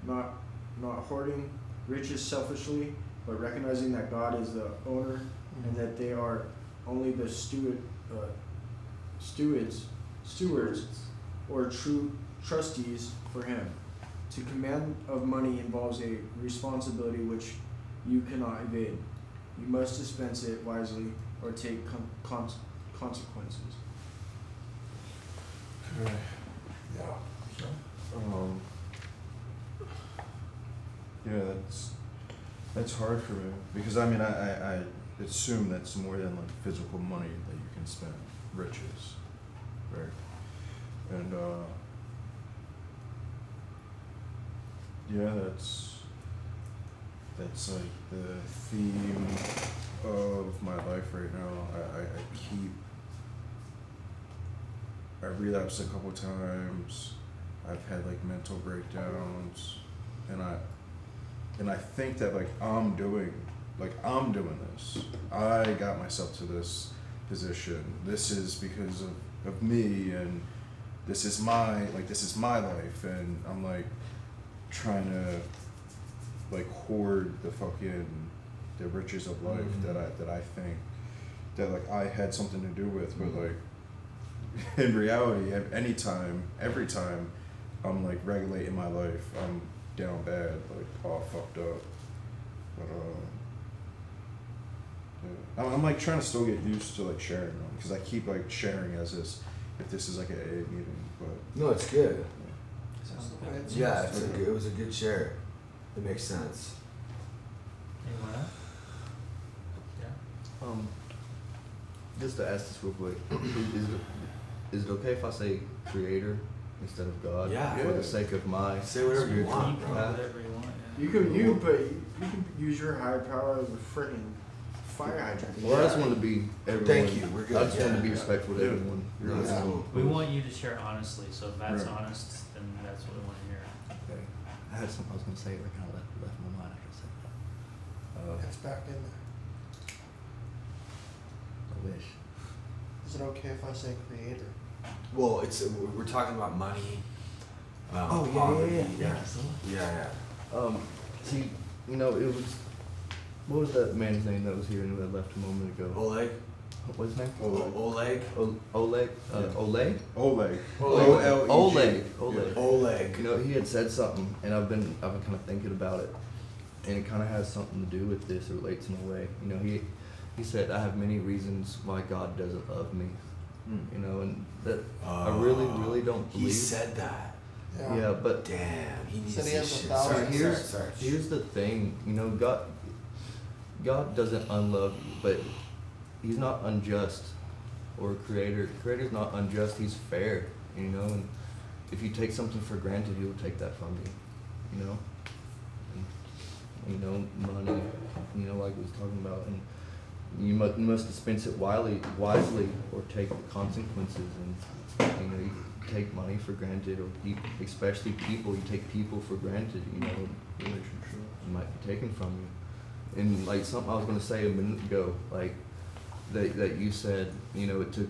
not hoarding riches selfishly, but recognizing that God is the owner and that they are only the stewards or true trustees for Him. To command of money involves a responsibility which you cannot evade. You must dispense it wisely or take consequences. Okay. Yeah. Yeah, that's hard for me because I mean I assume that's more than like physical money that you can spend, riches, right? And yeah, that's like the theme of my life right now. I relapsed a couple times. I've had like mental breakdowns, and I think that like I'm doing this. I got myself to this position. This is because of me, and this is my life, and I'm like trying to like hoard the riches of life that I think that like I had something to do with, but like in reality, every time I'm like regulating my life, I'm down bad, like all fucked up. But yeah. I'm like trying to still get used to like sharing them because I keep like sharing as if this is like an AA meeting, but No, it's good. Yeah. Yeah, it was a good share. It makes sense. Anyone else? Yeah. Just to ask this real quick, is it okay if I say creator instead of God? Yeah. For the sake of my Say whatever you spiritual want, You bro. can do whatever you want, yeah. You can use your higher power as a freaking fire hydrant. Well, I just want to be everyone. Thank you, we're good. I just want Yeah. to be respectful to Yeah. everyone. No, that's cool. We want you to share honestly, so if that's Right. honest, then that's what we want to hear. Okay. I had something I was gonna say, but kind of left my mind. I could say that. It's back in there. I wish. Is it okay if I say creator? Well, we're talking about money. Oh, yeah, poverty, yeah, yeah. yeah. Yeah. See, it was. What was that man's name that was here and that left a moment ago? Oleg. What's his name? Oleg. Oleg. Oleg. Oleg. Oleg. Oleg. Yeah. Oleg. He had said something, and I've been kind of thinking about it, and it kind of has something to do with this. It relates in a way. He said, "I have many reasons why God doesn't love me." And that I really, really don't believe. He said that. Yeah, but Damn, he needs Said he this has shit. 1,000 Sorry. here's the thing. God doesn't unlove you, but He's not unjust, or Creator's not unjust. He's fair, and if you take something for granted, He will take that from you, and, money, like we was talking about, and you must dispense it wisely, or take the consequences, and you take money for granted, or especially people, you take people for granted, it might be taken from you. And like something I was gonna say a minute ago, like that you said, it took.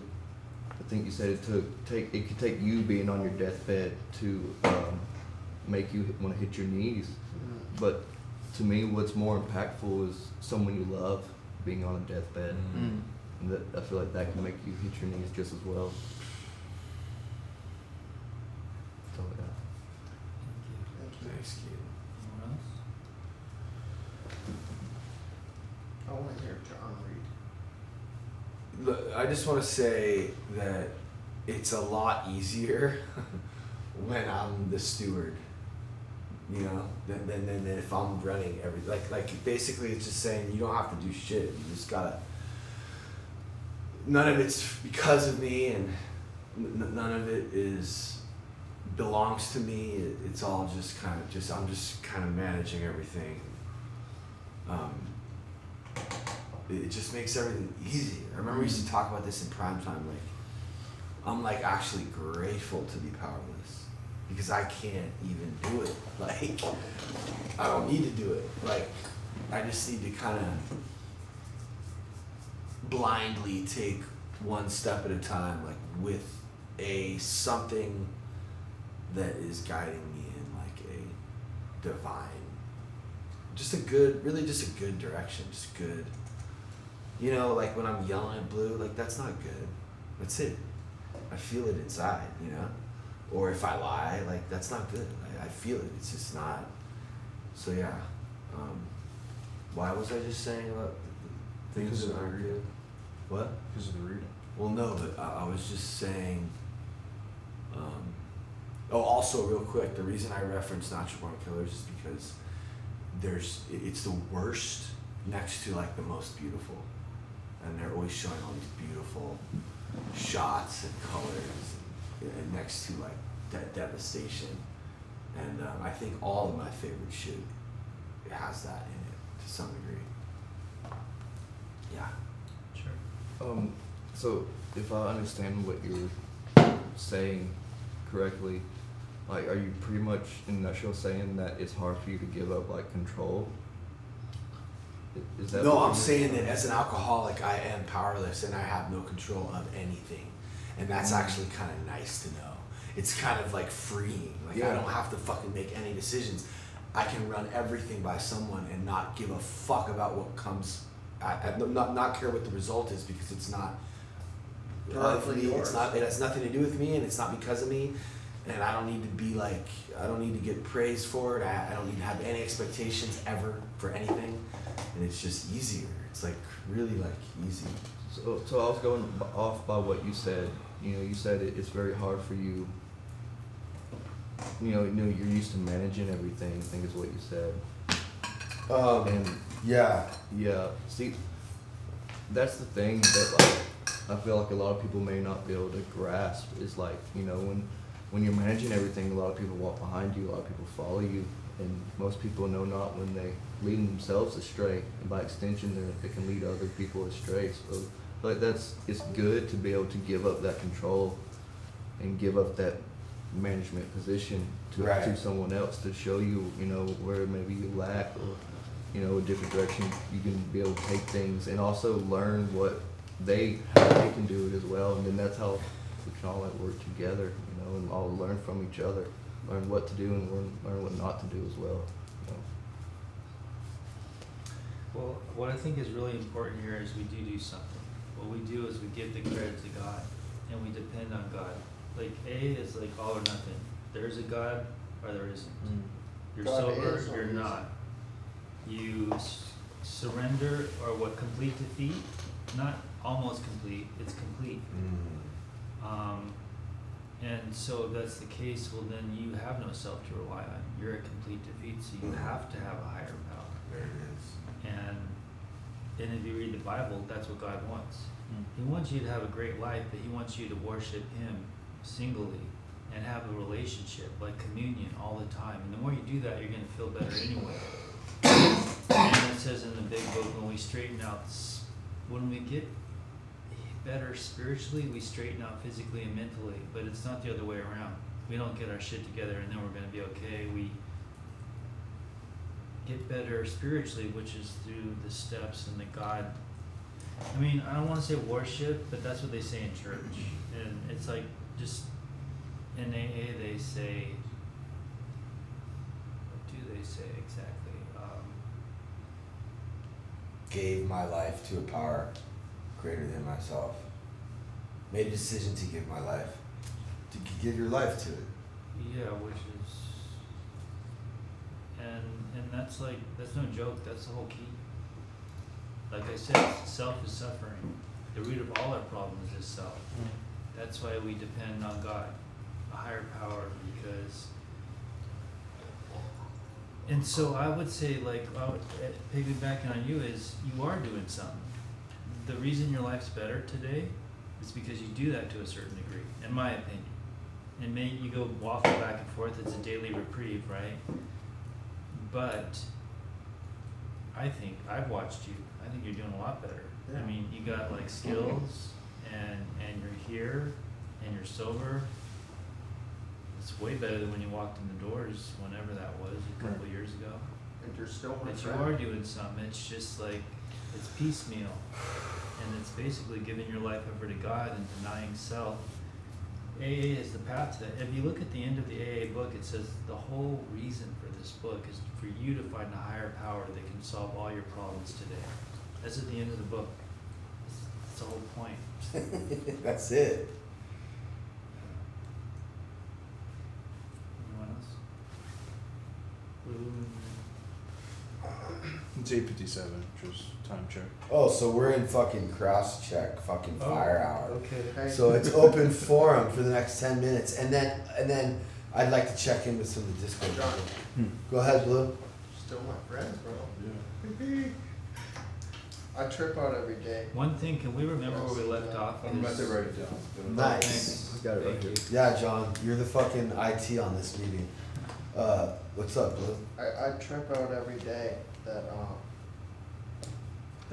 I think you said it could take you being on your deathbed to make you want to hit your knees. But to me, what's more impactful is someone you love being on a deathbed, and that I feel like that can make you hit your knees just as well. So yeah. Thanks, kid. Anyone else? I want to hear John read. Look, I just want to say that it's a lot easier when I'm the steward, than if I'm running everything. Like basically it's just saying you don't have to do shit. You just gotta. None of it's because of me, and none of it belongs to me. It's all just I'm just kind of managing everything. It just makes everything easier. I remember we used to talk about this in prime time. Like, I'm like actually grateful to be powerless because I can't even do it. Like, I don't need to do it. Like, I just need to kind of blindly take one step at a time, like with something that is guiding me in like a divine, really just a good direction, just good. You know, like when I'm yelling at Blue, like that's not good. That's it. I feel it inside, you know? Or if I lie, like that's not good. I feel it. It's just not. So yeah. Why was I just saying about things Because that of the aren't reading. good? What? Because of the reading. Well, no, but I was just saying. Also, real quick, the reason I reference Natural Born Killers is because it's the worst next to like the most beautiful, and they're always showing all these beautiful shots and colors, and next to like that devastation, and I think all of my favorite shit has that in it to some degree. Yeah. Sure. So if I understand what you're saying correctly, like, are you pretty much in a nutshell saying that it's hard for you to give up like control? Is that? No, what I'm you're saying that as an alcoholic, I am powerless and I have no control of anything, and that's actually kind of nice to know. It's kind of like freeing. Like I don't have to fucking make any decisions. I can run everything by someone and not give a fuck about what comes. Not care what the result is because it's not. Perfectly Me. yours. It's not. It has nothing to do with me, and it's not because of me. And I don't need to be like. I don't need to get praised for it. I don't need to have any expectations ever for anything, and it's just easier. It's like really like easy. So I was going off by what you said. You know, you said it's very hard for you. You know, you're used to managing everything. I think is what you said. And Yeah. yeah, see, that's the thing that like I feel like a lot of people may not be able to grasp is like, you know, when you're managing everything, a lot of people walk behind you, a lot of people follow you, and most people know not when they lead themselves astray, and by extension, they can lead other people astray. So, like it's good to be able to give up that control and give up that management position to someone else to show you, you know, where maybe you lack or, you know, a different direction you can be able to take things, and also learn how they can do it as well, and then that's how we can all like work together, you know, and all learn from each other, learn what to do and learn what not to do as well, you know. Well, what I think is really important here is we do something. What we do is we give the credit to God, and we depend on God. Like A is like all or nothing. There's a God or there isn't. You're God sober, is or you're isn't. not. You surrender or what complete defeat, not almost complete, it's complete. And so if that's the case, well then you have no self to rely on. You're a complete defeat, so you have to have a higher power. There it is. And if you read the Bible, that's what God wants. He wants you to have a great life, but he wants you to worship him singly and have a relationship, like communion all the time. And the more you do that, you're going to feel better anyway. And it says in the big book, when we straighten out, when we get better spiritually, we straighten out physically and mentally, but it's not the other way around. We don't get our shit together and then we're going to be okay. We get better spiritually, which is through the steps and the God. I mean, I don't want to say worship, but that's what they say in church. And it's like, just in AA, they say, what do they say exactly? Gave my life to a power greater than myself. Made a decision to give my life, to give your life to it. Yeah, which is, and that's like, that's no joke, that's the whole key. Like I said, self is suffering. The root of all our problems is self. That's why we depend on God, a higher power, because, and so I would say, like, piggybacking on you is, you are doing something. The reason your life's better today is because you do that to a certain degree. in my opinion. And maybe you go waffle back and forth, it's a daily reprieve, right? But I think, I've watched you, I think you're doing a lot better. I Yeah. mean, you got like skills and you're here and you're sober. It's way better than when you walked in the doors, whenever that was, a couple years ago. And you're still my But you friend. are doing something, it's just like, it's piecemeal. And it's basically giving your life over to God and denying self. AA is the path to that. If you look at the end of the AA book, it says the whole reason for this book is for you to find a higher power that can solve all your problems today. That's at the end of the book. That's the whole point. That's it. Anyone else? Blue. It's 8:57, just time check. Oh, so we're in fucking cross check, fucking fire hour. Okay. Hey. So it's open forum for the next 10 minutes, and then I'd like to check in with some of the Discord John. people. Go ahead, Blue. Still my friend, bro. Yeah. I trip out every day. One thing, can we remember where we left off? I'm about to write it down. Nice. Thanks. Got it right Thank here. you. Yeah, John, you're the fucking IT on this meeting. What's up, Blue? I trip out every day that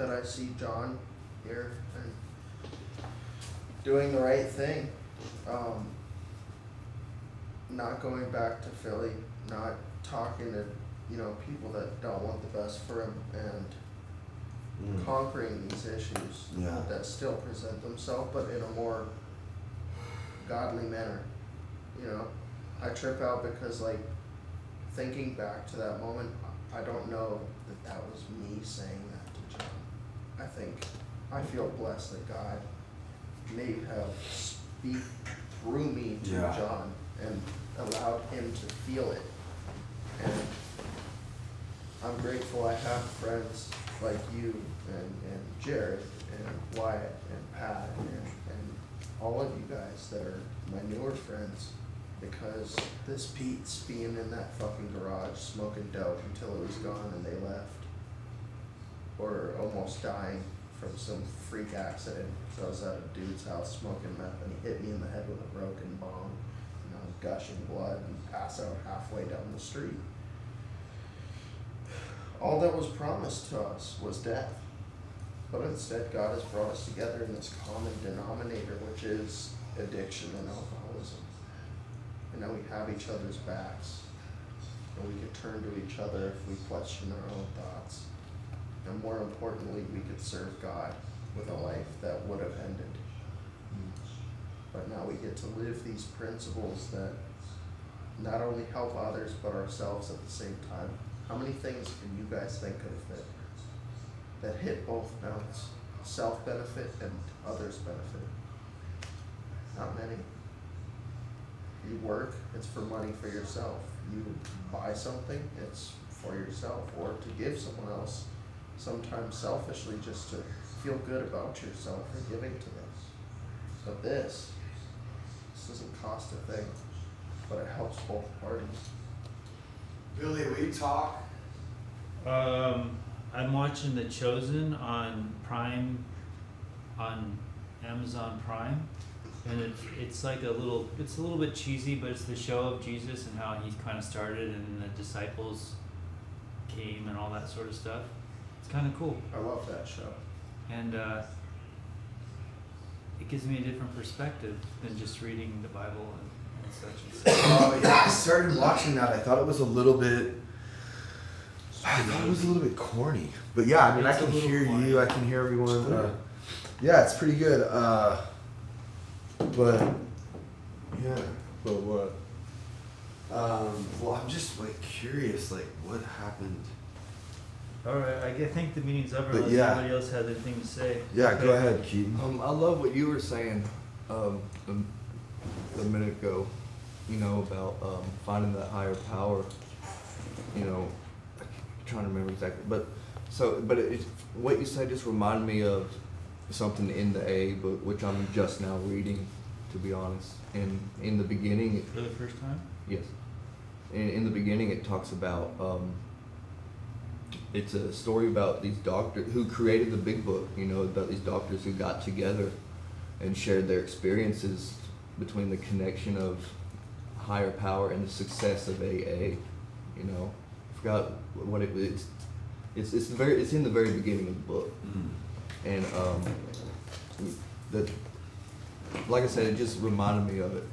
I see John here and doing the right thing. Not going back to Philly, not talking to, people that don't want the best for him, and conquering these issues Yeah. that still present themselves, but in a more godly manner. I trip out because, like, thinking back to that moment, I don't know that was me saying that to John. I feel blessed that God may have speak through me to Yeah. John and allowed him to feel it. And I'm grateful I have friends like you and Jared and Wyatt and Pat and all of you guys that are my newer friends, because this Pete's being in that fucking garage smoking dope until it was gone and they left, or almost dying from some freak accident. So I was at a dude's house smoking meth and he hit me in the head with a broken bong, and I was gushing blood and passed out halfway down the street. All that was promised to us was death, but instead God has brought us together in this common denominator, which is addiction and alcoholism. And now we have each other's backs, and we can turn to each other if we question our own thoughts. And more importantly, we could serve God with a life that would have ended. But now we get to live these principles that not only help others, but ourselves at the same time. How many things can you guys think of that hit both notes? Self-benefit and others' benefit? Not many. You work, it's for money for yourself. You buy something, it's for yourself, or to give someone else, sometimes selfishly, just to feel good about yourself for giving to them. But this doesn't cost a thing, but it helps both parties. Billy, will you talk? I'm watching The Chosen on Prime, on Amazon Prime, and it's like it's a little bit cheesy, but it's the show of Jesus and how he kind of started and the disciples came and all that sort of stuff. It's kind of cool, I love that show. and it gives me a different perspective than just reading the Bible and such and such. Oh yeah, I started watching that. I thought it was a little bit. Corny, but yeah, I mean, It's I a can little hear corny. you. I can hear everyone. Yeah, it's pretty good. But yeah. But what? Well, I'm just like curious, like what happened. All right, I think the meeting's over But unless yeah. anybody else has anything to say. Yeah, Okay. go ahead, Keaton. I love what you were saying a minute ago, about finding that higher power. I'm trying to remember exactly, but what you said just reminded me of something in the A book, which I'm just now reading, to be honest. And in the beginning, For the first time? yes, in the beginning it talks about it's a story about these doctors who created the big book, about these doctors who got together and shared their experiences between the connection of higher power and the success of AA. You know, I forgot what it was. It's in the very beginning of the book, and like I said, it just reminded me of it.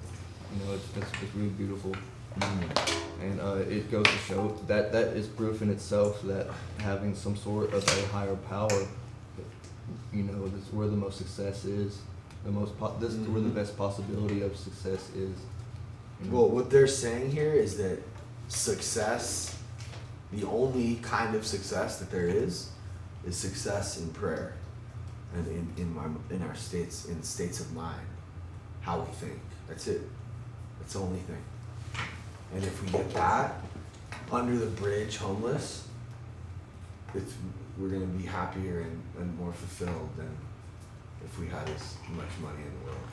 You know, it's really beautiful, and it goes to show that is proof in itself that having some sort of a higher power, you know, this is where the most success is. This is where the best possibility of success is. You know? Well, what they're saying here is that success, the only kind of success that there is success in prayer, and in our states of mind, how we think. That's it. That's the only thing. And if we get that under the bridge, homeless, we're gonna be happier and more fulfilled than if we had as much money in the world,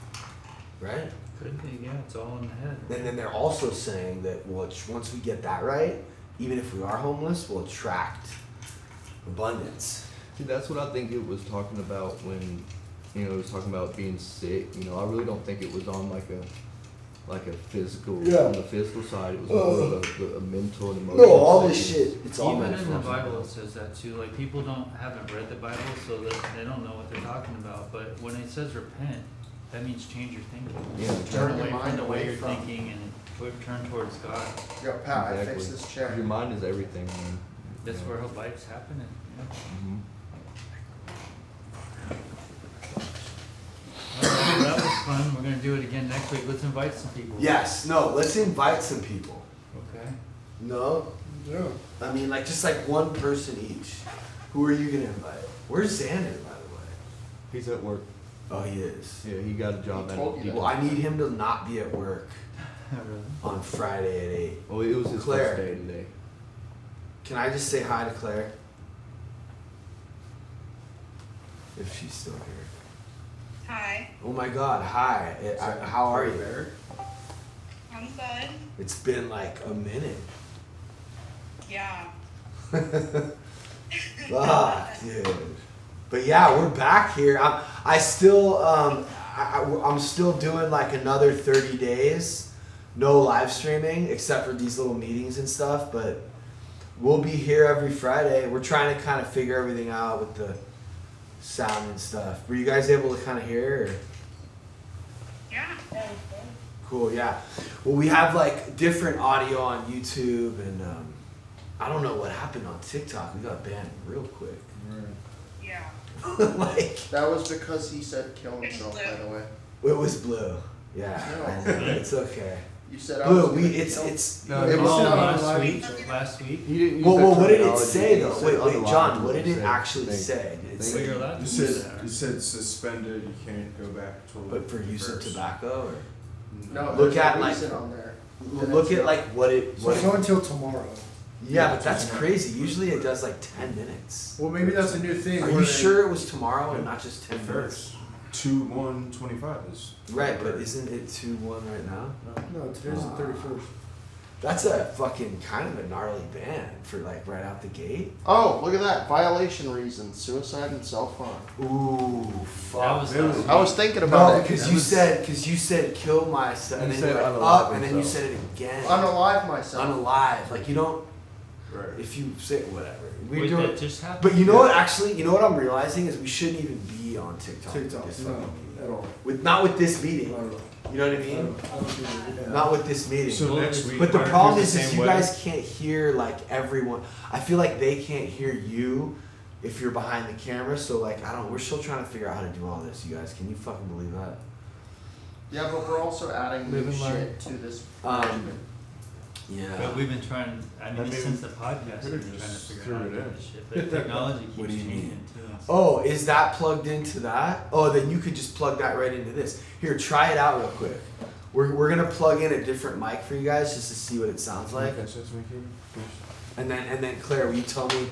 right? Could be, yeah, it's all in the head. And then they're also saying that once we get that right, even if we are homeless, we'll attract abundance. See, that's what I think it was talking about when, you know, it was talking about being sick. You know, I really don't think it was on like a physical, on the physical side. It was more of a mental and emotional. No, all this sickness. shit, it's all Even meant in for the us. Bible it says that too. Like people haven't read the Bible, so they don't know what they're talking about. But when it says repent, that means change your thinking. Yeah, Turn Turn your away mind from the way away you're from- thinking and turn towards God. Yo, Pat, I exactly. fixed this chair. Your mind is everything, man. That's Yeah. where life's happening. Yeah. Mhm. Alright, that was fun. We're gonna do it again next week. Let's invite some people. Yes, no, let's invite some people. Okay. No? Yeah. I mean, like, just like one person each. Who are you gonna invite? Where's Xander, by the way? He's at work. Oh, he is. Yeah, he got a job He at told you Well, I need him to not be at work on Friday at 8. Well, it was his Claire. first day today. Can I just say hi to Claire? If she's still here. Hi, Oh my god, hi. How are you? I'm good. It's been like a minute. Yeah. Fuck, dude. But yeah, we're back here. I'm still doing like another 30 days, no live streaming except for these little meetings and stuff. But we'll be here every Friday. We're trying to kind of figure everything out with the sound and stuff. Were you guys able to kind of hear? Or? Yeah. Cool, yeah. Well, we have like different audio on YouTube, and I don't know what happened on TikTok. We got banned real quick. Yeah. Like, That was because he said kill himself, by the way. it was blue. Yeah, No. it's okay. You said I was Blue, gonna it's kill- it's. No, it it was was not not on Last week. He didn't use Well, that what did it terminology. say He though? said Wait, John. unalive What did it thing. actually Thing. say? Did it Well, say? you're allowed to You do said that. you said suspended. You can't go back to. But for use of tobacco, or No, Look there's at, a like- reason on there. look at like what it. So What it's not until tomorrow. yeah, but that's crazy. Usually it does like 10 minutes. Well, maybe that's a new thing. Are where you they- sure it was tomorrow and not just 10 minutes? First. 2/1/25 is. Right, but isn't it 2-1 right now? No, today's the 31st. That's a fucking kind of a gnarly ban for like right out the gate. Oh, look at that. Violation reasons. Suicide and self-harm. Ooh, That fuck. was It was- last I was week. thinking about No, it. because That you was- said kill myself, and You then you're said like unalive up, and then you himself. said it again. Unalive myself. Unalive. Like you don't. Right. If you say whatever, we Wait, do that it. just happened. But you know what? Actually, you know what I'm realizing is we shouldn't even be on TikTok. TikTok, This no, fucking meeting. at all. Not with this meeting. Not at all. You know what I I mean? don't think it- yeah. Not with this meeting. So next week. But the Mark, problem is is, the same you way? guys can't hear like everyone. I feel like they can't hear you if you're behind the camera. So like, I don't. We're still trying to figure out how to do all this. You guys, can you fucking believe that? Yeah, but we're also adding new Live and learn. shit to this. Yeah. But we've been trying, I mean, I mean, since the podcast, we've could've been trying to just figure out how to threw it do in. this shit. But technology What keeps do you mean? changing too. Oh, is that plugged into that? Oh, then you could just plug that right into this. Here, try it out real quick. We're gonna plug in a different mic for you guys just to see what it sounds like. And then Claire, will you tell me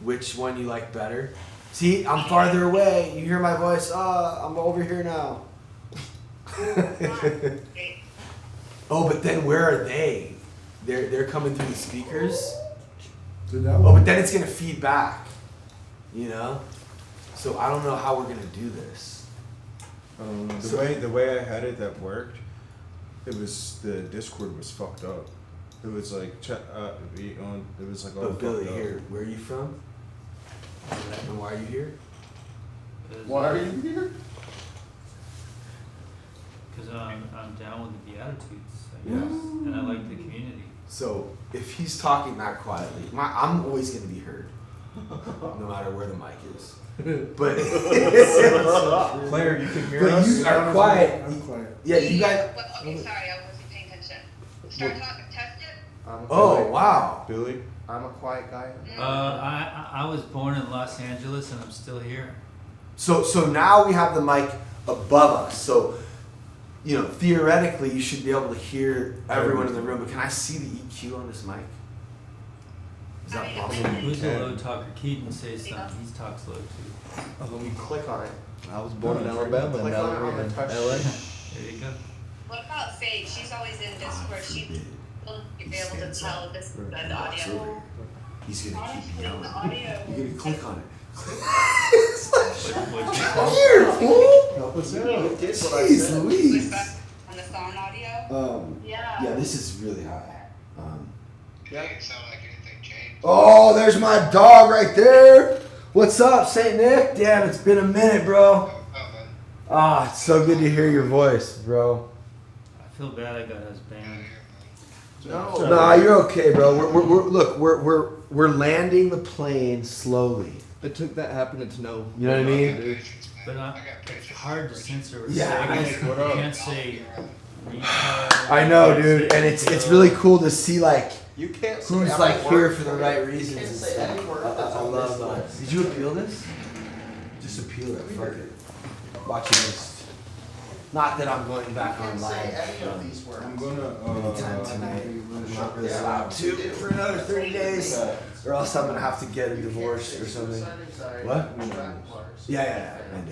which one you like better? See, I'm farther away. You hear my voice? I'm over here now. Oh, but then where are they? They're coming through the speakers. Did that Oh, one? but then it's gonna feed back. You know? So I don't know how we're gonna do this. The way I had it that worked it was the Discord was fucked up. It was like it was like all But Billy, fucked up. here, where are you from? And why are you here? Why are you here? Because I'm down with the Beatitudes, I Yes. guess, and I like the community. So if he's talking that quietly, I'm always going to be heard, no matter where the mic is. But Claire, you can hear But us. you are quiet. I'm quiet. Yeah, you guys. Okay, sorry, I wasn't paying attention. Start talking, test it. Oh wow. Billy. I'm a quiet guy. I was born in Los Angeles and I'm still here. So now we have the mic above us. So you know, theoretically, you should be able to hear everyone in the room. But can I see the EQ on this mic? Is that possible? Who's a low talker? Keaton says something. He talks low too. When you click on it, I was born in Alabama and click now on it on we're the in touch. LA. There you go. What about Faith? She's always in Discord. She will be able to tell if this is good audio. He's gonna keep Honestly, yelling. the audio. You're gonna click on it. What'd you say? Here, fool! Help us out. You did what I Jeez said. Louise. On the phone audio? Yeah, this is really high. Yeah. Oh, there's my dog right there. What's up, St. Nick? Damn, it's been a minute, bro. Ah, it's so good to hear your voice, bro. I feel bad I got us banned. No. Nah, you're okay, bro. We're landing the plane slowly. It took that happening to know. You know what I mean? Dude. But it's hard to censor. Yeah, I guess what you up? can't say retard. I know, you can't dude, say and it's weirdo. really cool to see like You can't say who's every like word. here for the right You reasons can't and say stuff. any word I that's on love this that. list. Did you appeal this? Just appeal it. Fuck it. Watch it. Just. Not that I'm going back You on can't say live. any of these words. I'm gonna Anytime tonight. I'm not really Yeah. allowed to for another 30 days, or else I'm gonna have to get a divorce or something. What? Yeah, I did.